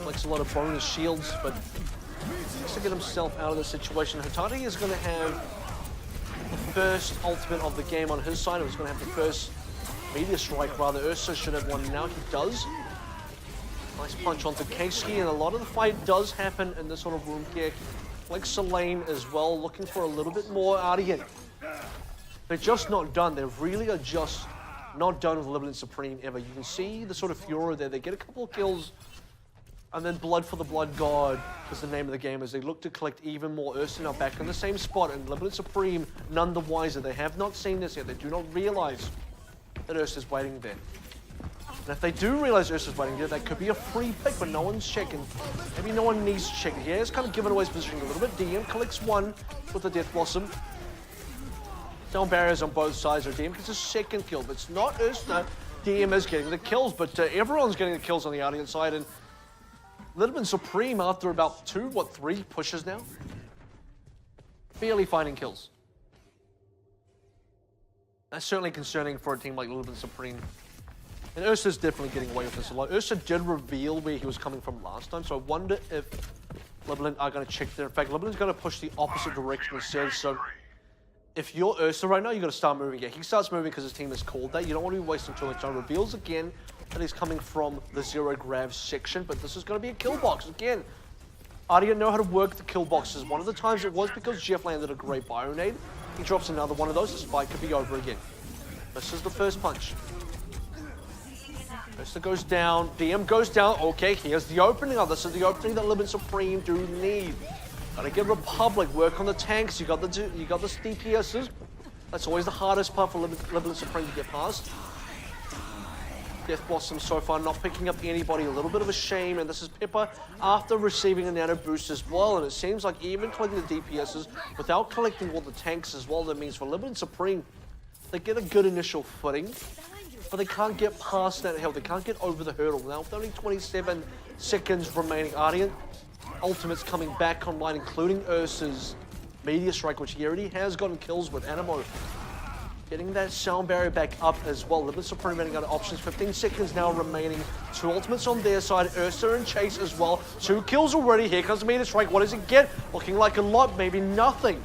Collects a lot of bonus shields, but needs to get himself out of the situation. Hotari is going to have the first ultimate of the game on his side. He's going to have the first meteor strike, rather. Ursa should have won now. He does. Nice punch onto Keisuke, and a lot of the fight does happen in this sort of room here. Like Selene as well, looking for a little bit more. Ardeont, they're just not done. They really are just not done with Libalent Supreme ever. You can see the sort of furor there. They get a couple of kills, and then Blood for the Blood God is the name of the game as they look to collect even more. Ursa now back in the same spot, and Libalent Supreme none the wiser. They have not seen this yet. They do not realize that Ursa's waiting there. And if they do realize Ursa's waiting there, that could be a free pick, but no one's checking. Maybe no one needs to check. Yeah, it's kind of given away his position a little bit. DM collects one with the Death Blossom. Down barriers on both sides. DM gets a second kill, but it's not Ursa. DM is getting the kills, but everyone's getting the kills on the Ardeont side. And Libalent Supreme, after about 3 pushes now, barely finding kills. That's certainly concerning for a team like Libalent Supreme. And Ursa's definitely getting away with this a lot. Ursa did reveal where he was coming from last time, so I wonder if Libalent are going to check there. In fact, Libalent's going to push the opposite direction instead, so if you're Ursa right now, you got to start moving. Yeah, he starts moving because his team has called that. You don't want to be wasting too much time. Reveals again that he's coming from the zero grav section, but this is going to be a kill box. Again, Ardeont know how to work the kill boxes. One of the times it was because Jeff landed a great Bionade. He drops another one of those, this fight could be over again. This is the first punch. Ursa goes down, DM goes down. Okay, here's the opening. Oh, this is the opening that Libalent Supreme do need. Gotta get Republic, work on the tanks. You got the DPSs. That's always the hardest part for Libalent Supreme to get past. Death Blossom so far not picking up anybody. A little bit of a shame, and this is Pepper after receiving a nano boost as well. And it seems like even collecting the DPSs without collecting all the tanks as well, that means for Libalent Supreme, they get a good initial footing, but they can't get past that hill. They can't get over the hurdle. Now, with only 27 seconds remaining, Ardeont ultimates coming back online, including Ursa's Meteor Strike, which he already has gotten kills with. Animo getting that sound barrier back up as well. Libalent Supreme running out of options. 15 seconds now remaining. 2 ultimates on their side. Ursa and Chase as well. 2 kills already. Here comes Meteor Strike. What does it get? Looking like a lot, maybe nothing.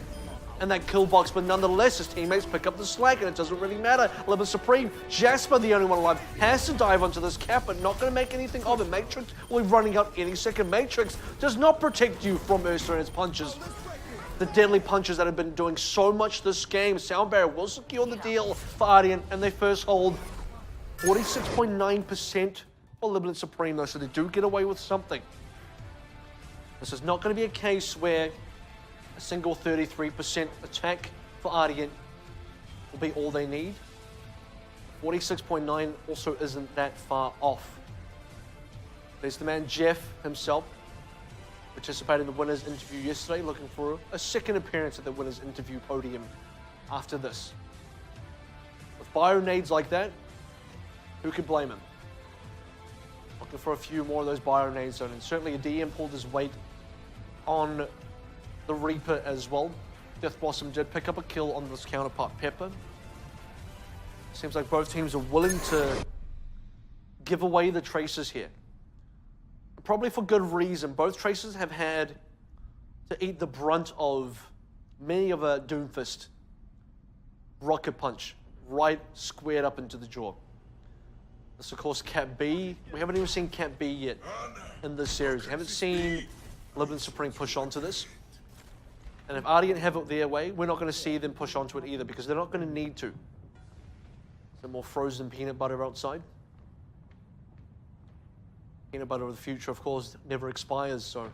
And that kill box, but nonetheless, his teammates pick up the slack, and it doesn't really matter. Libalent Supreme, Jasper, the only one alive, has to dive onto this cap, but not going to make anything of it. Matrix will be running out any second. Matrix does not protect you from Ursa and his punches. The deadly punches that have been doing so much this game. Sound Barrier will secure the deal for Ardeont, and they first hold 46.9% for Libalent Supreme, though, so they do get away with something. This is not going to be a case where a single 33% attack for Ardeont will be all they need. 46.9 also isn't that far off. There's the man Jeff himself, participated in the winner's interview yesterday, looking for a second appearance at the winner's interview podium after this. With bio-nades like that, who could blame him? Looking for a few more of those bio-nades, and certainly a DM pulled his weight on the Reaper as well. Death Blossom did pick up a kill on this counterpart, Pepper. Seems like both teams are willing to give away the Traces here. Probably for good reason. Both Traces have had to eat the brunt of many of a Doomfist rocket punch right squared up into the jaw. This, of course, Cat B. We haven't even seen Cat B yet in this series. We haven't seen Libalent Supreme push onto this. And if Ardeont have it their way, we're not going to see them push onto it either, because they're not going to need to. Some more frozen peanut butter outside. Peanut butter of the future, of course, never expires, so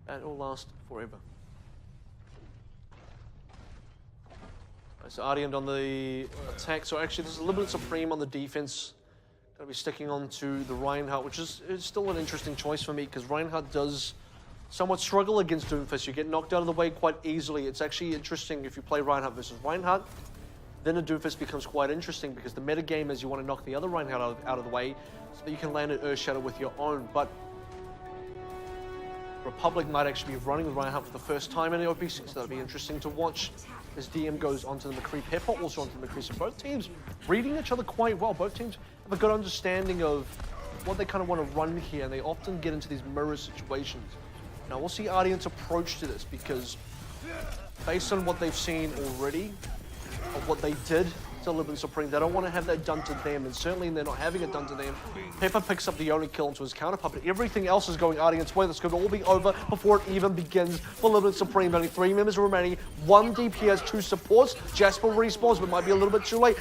that will last forever. So Ardeont on the attack. So actually, this is Libalent Supreme on the defense. Going to be sticking on to the Reinhardt, which is still an interesting choice for me, because Reinhardt does somewhat struggle against Doomfist. You get knocked out of the way quite easily. It's actually interesting if you play Reinhardt versus Reinhardt. Then the Doomfist becomes quite interesting because the meta game is you want to knock the other Reinhardt out of the way so that you can land an Earthshatter with your own. But Republic might actually be running with Reinhardt for the first time in the OPC, so that'll be interesting to watch as DM goes onto the McCree, Pepper also onto the McCree. So both teams reading each other quite well. Both teams have a good understanding of what they kind of want to run here, and they often get into these mirror situations. Now we'll see Ardeont's approach to this, because based on what they've seen already, of what they did to Libalent Supreme, they don't want to have that done to them, and certainly they're not having it done to them. Pepper picks up the only kill into his counterpart, but everything else is going Ardeont's way. This could all be over before it even begins for Libalent Supreme. Only 3 members remaining, 1 DPS, 2 supports. Jasper respawns, but might be a little bit too late.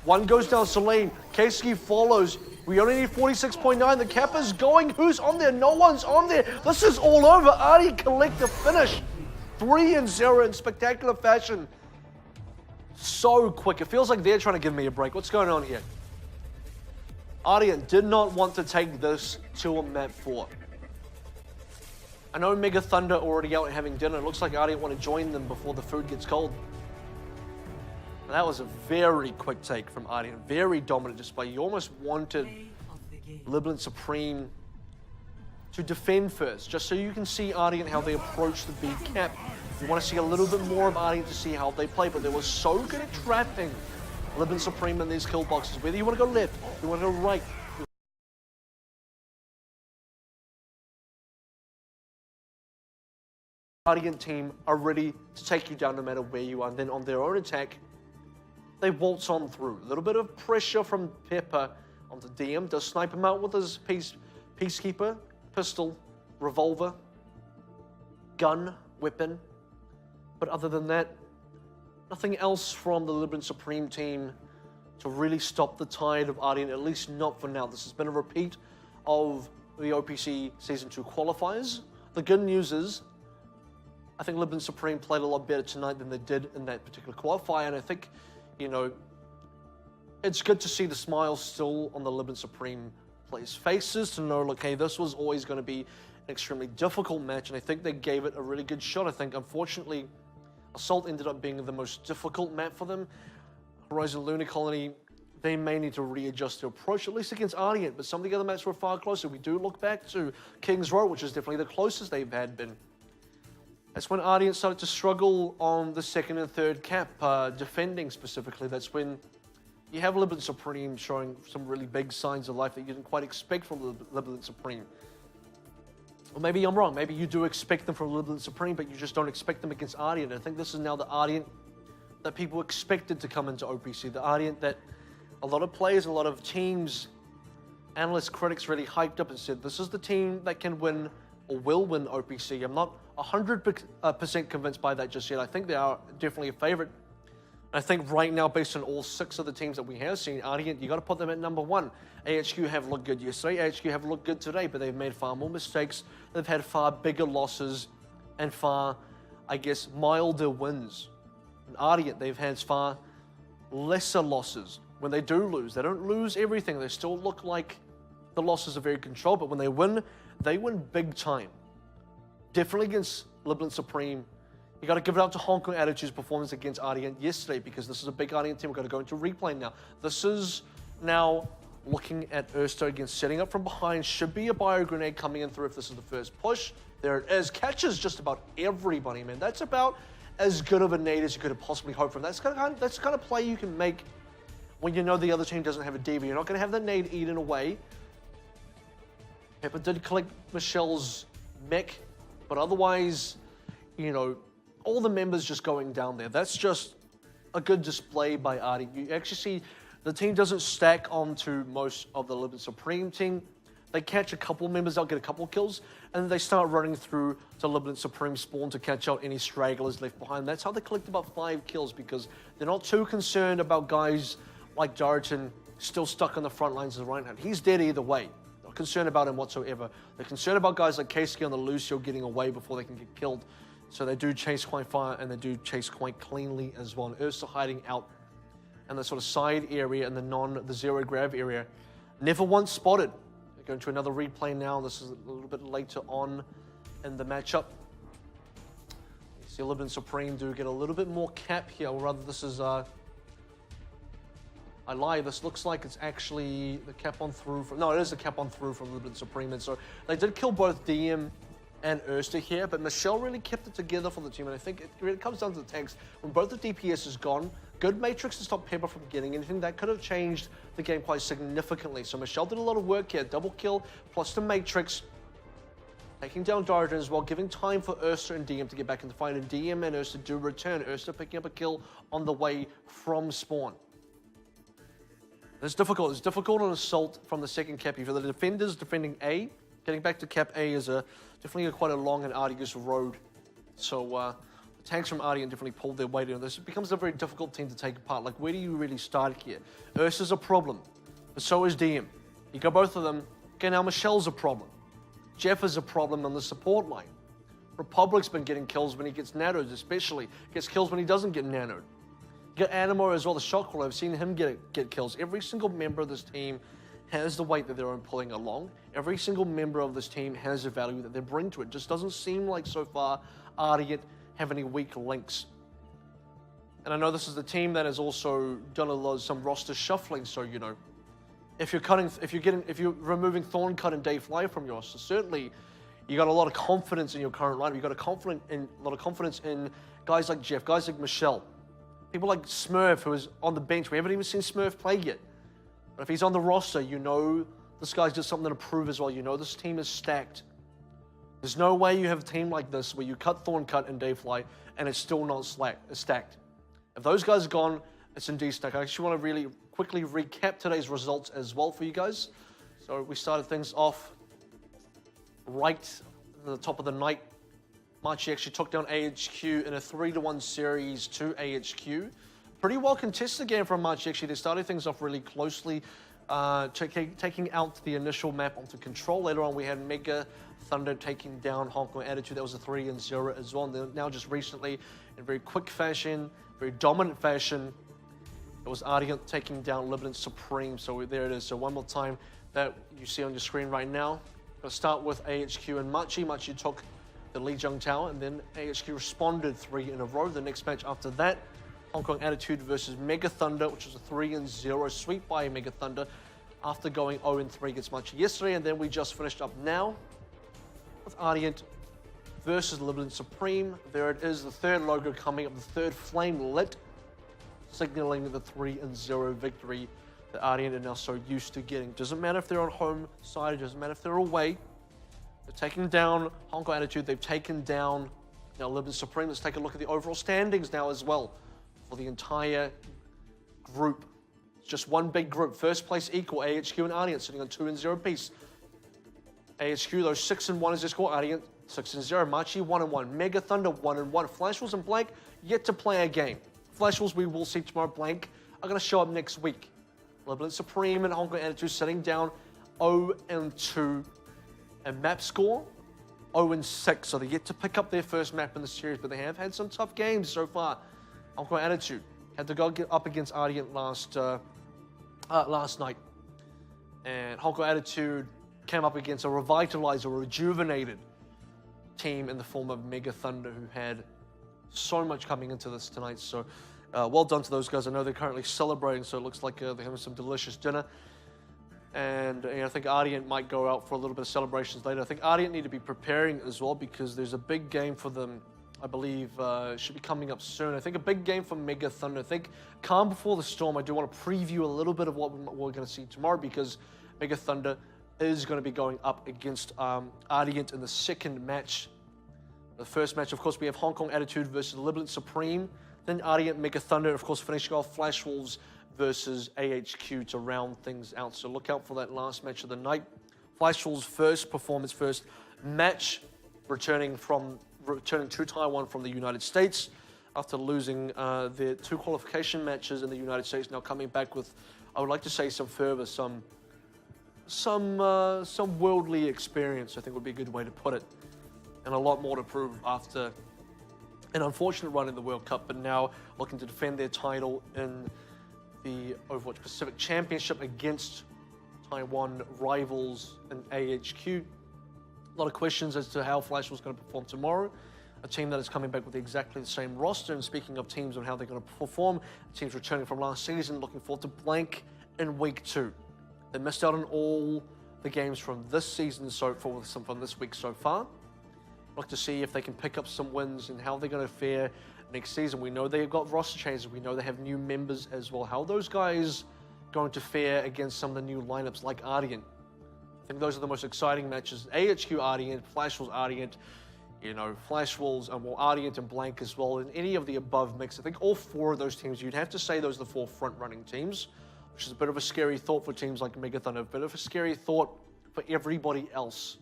1 goes down, Selene. Keski follows. We only need 46.9. The cap is going. Who's on there? No one's on there. This is all over. Ardeont collect the finish. 3-0 in spectacular fashion. So quick. It feels like they're trying to give me a break. What's going on here? Ardeont did not want to take this to a map 4. I know Mega Thunder already out having dinner. It looks like Ardeont want to join them before the food gets cold. That was a very quick take from Ardeont. Very dominant display. You almost wanted Libalent Supreme to defend first, just so you can see Ardeont how they approach the B cap. You want to see a little bit more of Ardeont to see how they play, but they were so good at trapping Libalent Supreme in these kill boxes. Whether you want to go left, you want to go right. Ardeont team are ready to take you down no matter where you are. And then on their own attack, they waltz on through. A little bit of pressure from Pepper onto DM. Does snipe him out with his Peacekeeper, pistol, revolver, gun, weapon. But other than that, nothing else from the Libalent Supreme team to really stop the tide of Ardeont, at least not for now. This has been a repeat of the OPC Season 2 qualifiers. The good news is, I think Libalent Supreme played a lot better tonight than they did in that particular qualifier, and I think, you know, it's good to see the smiles still on the Libalent Supreme players' faces to know, okay, this was always going to be an extremely difficult match, and I think they gave it a really good shot. I think, unfortunately, Assault ended up being the most difficult map for them. Horizon Lunar Colony, they may need to readjust their approach, at least against Ardeont, but some of the other maps were far closer. We do look back to King's Row, which is definitely the closest they've had been. That's when Ardeont started to struggle on the 2nd and 3rd cap, defending specifically. That's when you have Libalent Supreme showing some really big signs of life that you didn't quite expect from Libalent Supreme. Or maybe I'm wrong. Maybe you do expect them from Libalent Supreme, but you just don't expect them against Ardeont. I think this is now the Ardeont that people expected to come into OPC. The Ardeont that a lot of players, a lot of teams, analysts, critics really hyped up and said, this is the team that can win or will win OPC. I'm not 100% convinced by that just yet. I think they are definitely a favorite. I think right now, based on all 6 of the teams that we have seen, Ardeont, you got to put them at number 1. AHQ have looked good yesterday. AHQ have looked good today, but they've made far more mistakes. They've had far bigger losses and far, I guess, milder wins. And Ardeont, they've had far lesser losses. When they do lose, they don't lose everything. They still look like the losses are very controlled, but when they win big time. Definitely against Libalent Supreme. You got to give it up to Hong Kong Attitude's performance against Ardeont yesterday, because this is a big Ardeont team. We're going to go into replay now. This is now looking at Ursto again, setting up from behind. Should be a bio grenade coming in through if this is the first push. There it is. Catches just about everybody, man. That's about as good of a nade as you could have possibly hoped from. That's the kind of play you can make when you know the other team doesn't have a DV. You're not going to have the nade eaten away. Pepper did collect Michelle's mech, but otherwise, you know, all the members just going down there. That's just a good display by Ardeont. You actually see the team doesn't stack onto most of the Libalent Supreme team. They catch a couple members out, get a couple kills, and then they start running through to Libalent Supreme spawn to catch out any stragglers left behind. That's how they collect about 5 kills, because they're not too concerned about guys like Darton still stuck on the front lines of the Reinhardt. He's dead either way. Not concerned about him whatsoever. They're concerned about guys like Keski on the Lucio getting away before they can get killed. So they do chase quite far, and they do chase quite cleanly as well. And Ursa hiding out in the sort of side area and the zero grav area. Never once spotted. They're going to another replay now. This is a little bit later on in the matchup. You see Libalent Supreme do get a little bit more cap here, or rather this is, I lie, this looks like it's actually the cap on through from, no, it is the cap on through from Libalent Supreme, and so they did kill both DM and Ursta here, but Michelle really kept it together for the team, and I think it really comes down to the tanks. When both the DPS is gone, good Matrix to stop Pepper from getting anything. That could have changed the game quite significantly. So Michelle did a lot of work here, double kill, plus the Matrix, taking down Ardeont as well, giving time for Ursa and DM to get back into the fight, and DM and Ursa do return. Ursa picking up a kill on the way from spawn. It's difficult. It's difficult on assault from the second cap. For the defenders defending A, getting back to cap A is definitely quite a long and arduous road. So the tanks from Ardeont definitely pulled their weight in this. It becomes a very difficult team to take apart. Like, where do you really start here? Ursa's a problem, but so is DM. You got both of them. Okay, now Michelle's a problem. Jeff is a problem on the support line. Republic's been getting kills when he gets nanoed, especially. Gets kills when he doesn't get nanoed. You got Animo as well, the shot caller. I've seen him get kills. Every single member of this team has the weight that they're pulling along. Every single member of this team has a value that they bring to it. Just doesn't seem like so far Ardeont have any weak links. And I know this is the team that has also done some roster shuffling. So, you know, if you're removing Thorncut and Dayfly from your roster, certainly you got a lot of confidence in your current lineup. You got a lot of confidence in guys like Jeff, guys like Michelle, people like Smurf, who is on the bench. We haven't even seen Smurf play yet. But if he's on the roster, you know this guy's got something to prove as well. You know this team is stacked. There's no way you have a team like this where you cut Thorncut and Dayfly and it's still not stacked. If those guys are gone, it's indeed stacked. I actually want to really quickly recap today's results as well for you guys. So we started things off right at the top of the night. Marchi actually took down AHQ in a 3-1 series to AHQ. Pretty well contested game from Marchi actually. They started things off really closely, taking out the initial map onto control. Later on we had Mega Thunder taking down Hong Kong Attitude. That was a 3-0 as well. And then now just recently, in very quick fashion, very dominant fashion, it was Ardeont taking down Libalent Supreme. So there it is. So one more time that you see on your screen right now. I'm going to start with AHQ and Marchi. Marchi took the Lijiang Tower, and then AHQ responded 3 in a row. The next match after that, Hong Kong Attitude versus Mega Thunder, which was a 3-0 sweep by Mega Thunder after going 0-3 against Marchi yesterday. And then we just finished up now with Ardeont versus Libalent Supreme. There it is, the third logo coming up, the third flame lit, signaling the 3-0 victory that Ardeont are now so used to getting. Doesn't matter if they're on home side, it doesn't matter if they're away. They're taking down Hong Kong Attitude, they've taken down now Libalent Supreme. Let's take a look at the overall standings now as well for the entire group. It's just one big group. First place equal, AHQ and Ardeont sitting on 2-0 apiece. AHQ, though, 6-1 is their score. Ardeont, 6-0. Marchi, 1-1. Mega Thunder, 1-1. Flash Wolves and Blank, yet to play a game. Flash Wolves, we will see tomorrow. Blank are going to show up next week. Libalent Supreme and Hong Kong Attitude sitting down 0-2. And map score, 0-6. So they're yet to pick up their first map in the series, but they have had some tough games so far. Hong Kong Attitude had to go get up against Ardeont last night. And Hong Kong Attitude came up against a revitalized, a rejuvenated team in the form of Mega Thunder, who had so much coming into this tonight. So well done to those guys. I know they're currently celebrating, so it looks like they're having some delicious dinner. And I think Ardeont might go out for a little bit of celebrations later. I think Ardeont need to be preparing as well, because there's a big game for them, I believe, should be coming up soon. I think a big game for Mega Thunder. I think Calm Before the Storm, I do want to preview a little bit of what we're going to see tomorrow, because Mega Thunder is going to be going up against Ardeont in the second match. The first match, of course, we have Hong Kong Attitude versus Libalent Supreme. Then Ardeont, Mega Thunder, of course, finishing off Flash Wolves versus AHQ to round things out. So look out for that last match of the night. Flash Wolves' first match, returning to Taiwan from the United States after losing their 2 qualification matches in the United States. Now coming back with, I would like to say, some worldly experience, I think would be a good way to put it, and a lot more to prove after an unfortunate run in the World Cup, but now looking to defend their title in the Overwatch Pacific Championship against Taiwan rivals in AHQ. A lot of questions as to how Flash was going to perform tomorrow. A team that is coming back with exactly the same roster. And speaking of teams and how they're going to perform, teams returning from last season, looking forward to Blank in week 2. They missed out on all the games from this season from this week so far. Look to see if they can pick up some wins and how they're going to fare next season. We know they've got roster changes. We know they have new members as well. How are those guys going to fare against some of the new lineups like Ardeont? I think those are the most exciting matches. AHQ Ardeont, Flash Wolves Ardeont, Flash Wolves and Ardeont and Blank as well. In any of the above mix, I think all 4 of those teams, you'd have to say those are the 4 front-running teams, which is a bit of a scary thought for teams like Megathon, a bit of a scary thought for everybody else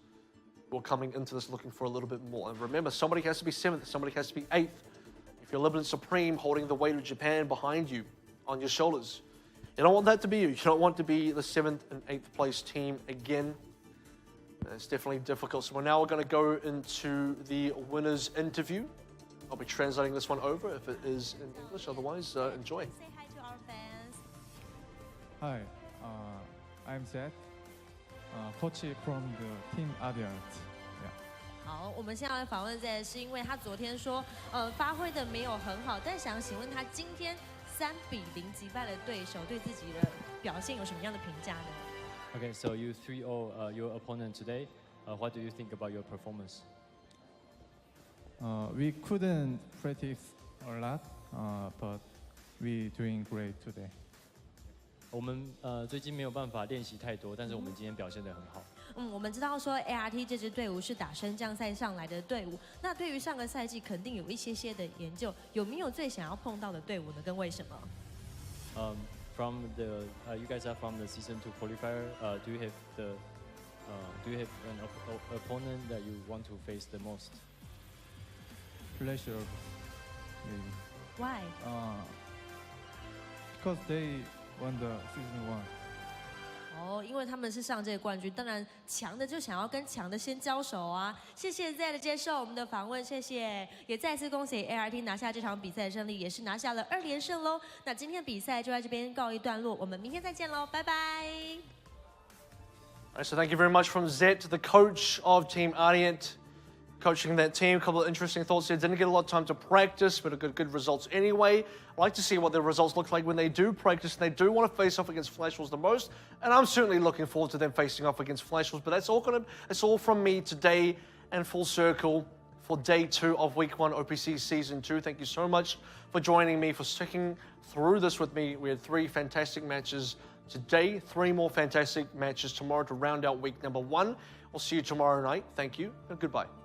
who are coming into this looking for a little bit more. And remember, somebody has to be 7th, somebody has to be 8th. If you're Libalent Supreme holding the weight of Japan behind you, on your shoulders, you don't want that to be you. You don't want to be the 7th and 8th place team again. It's definitely difficult. So we're going to go into the winner's interview. I'll be translating this one over if it is in English. Otherwise, enjoy. Say hi to our fans. Hi, I'm Zed, coach from the team Ardeont. 好，我们现在来访问 Z， 是因为他昨天说，发挥的没有很好，但想请问他今天3-0击败了对手，对自己的表现有什么样的评价呢？ Okay, so you 3-0 your opponent today. What do you think about your performance? We couldn't practice a lot, but we doing great today. 我们最近没有办法练习太多，但是我们今天表现得很好。我们知道说 ART 这支队伍是打升降赛上来的队伍，那对于上个赛季肯定有一些的研究，有没有最想要碰到的队伍呢？跟为什么？ From the you guys are from the season 2 qualifier. Do you have an opponent that you want to face the most? Pleasure, maybe. Why? Because they won the season 1. 因为他们是上届冠军，当然强的就想要跟强的先交手啊！谢谢 Z 的接受我们的访问，谢谢，也再次恭喜 ART 拿下这场比赛的胜利，也是拿下了2连胜喽。那今天比赛就在这边告一段落，我们明天再见喽，拜拜。Alright, so thank you very much from Zet, the coach of Team Ardeont, coaching that team. A couple of interesting thoughts here. Didn't get a lot of time to practice, but good results anyway. I like to see what their results look like when they do practice. They do want to face off against Flash Wolves the most, and I'm certainly looking forward to them facing off against Flash Wolves. But that's all from me today, and full circle for day 2 of week 1 OPC season 2. Thank you so much for joining me, for sticking through this with me. We had 3 fantastic matches today, 3 more fantastic matches tomorrow to round out week number 1. We'll see you tomorrow night. Thank you and goodbye.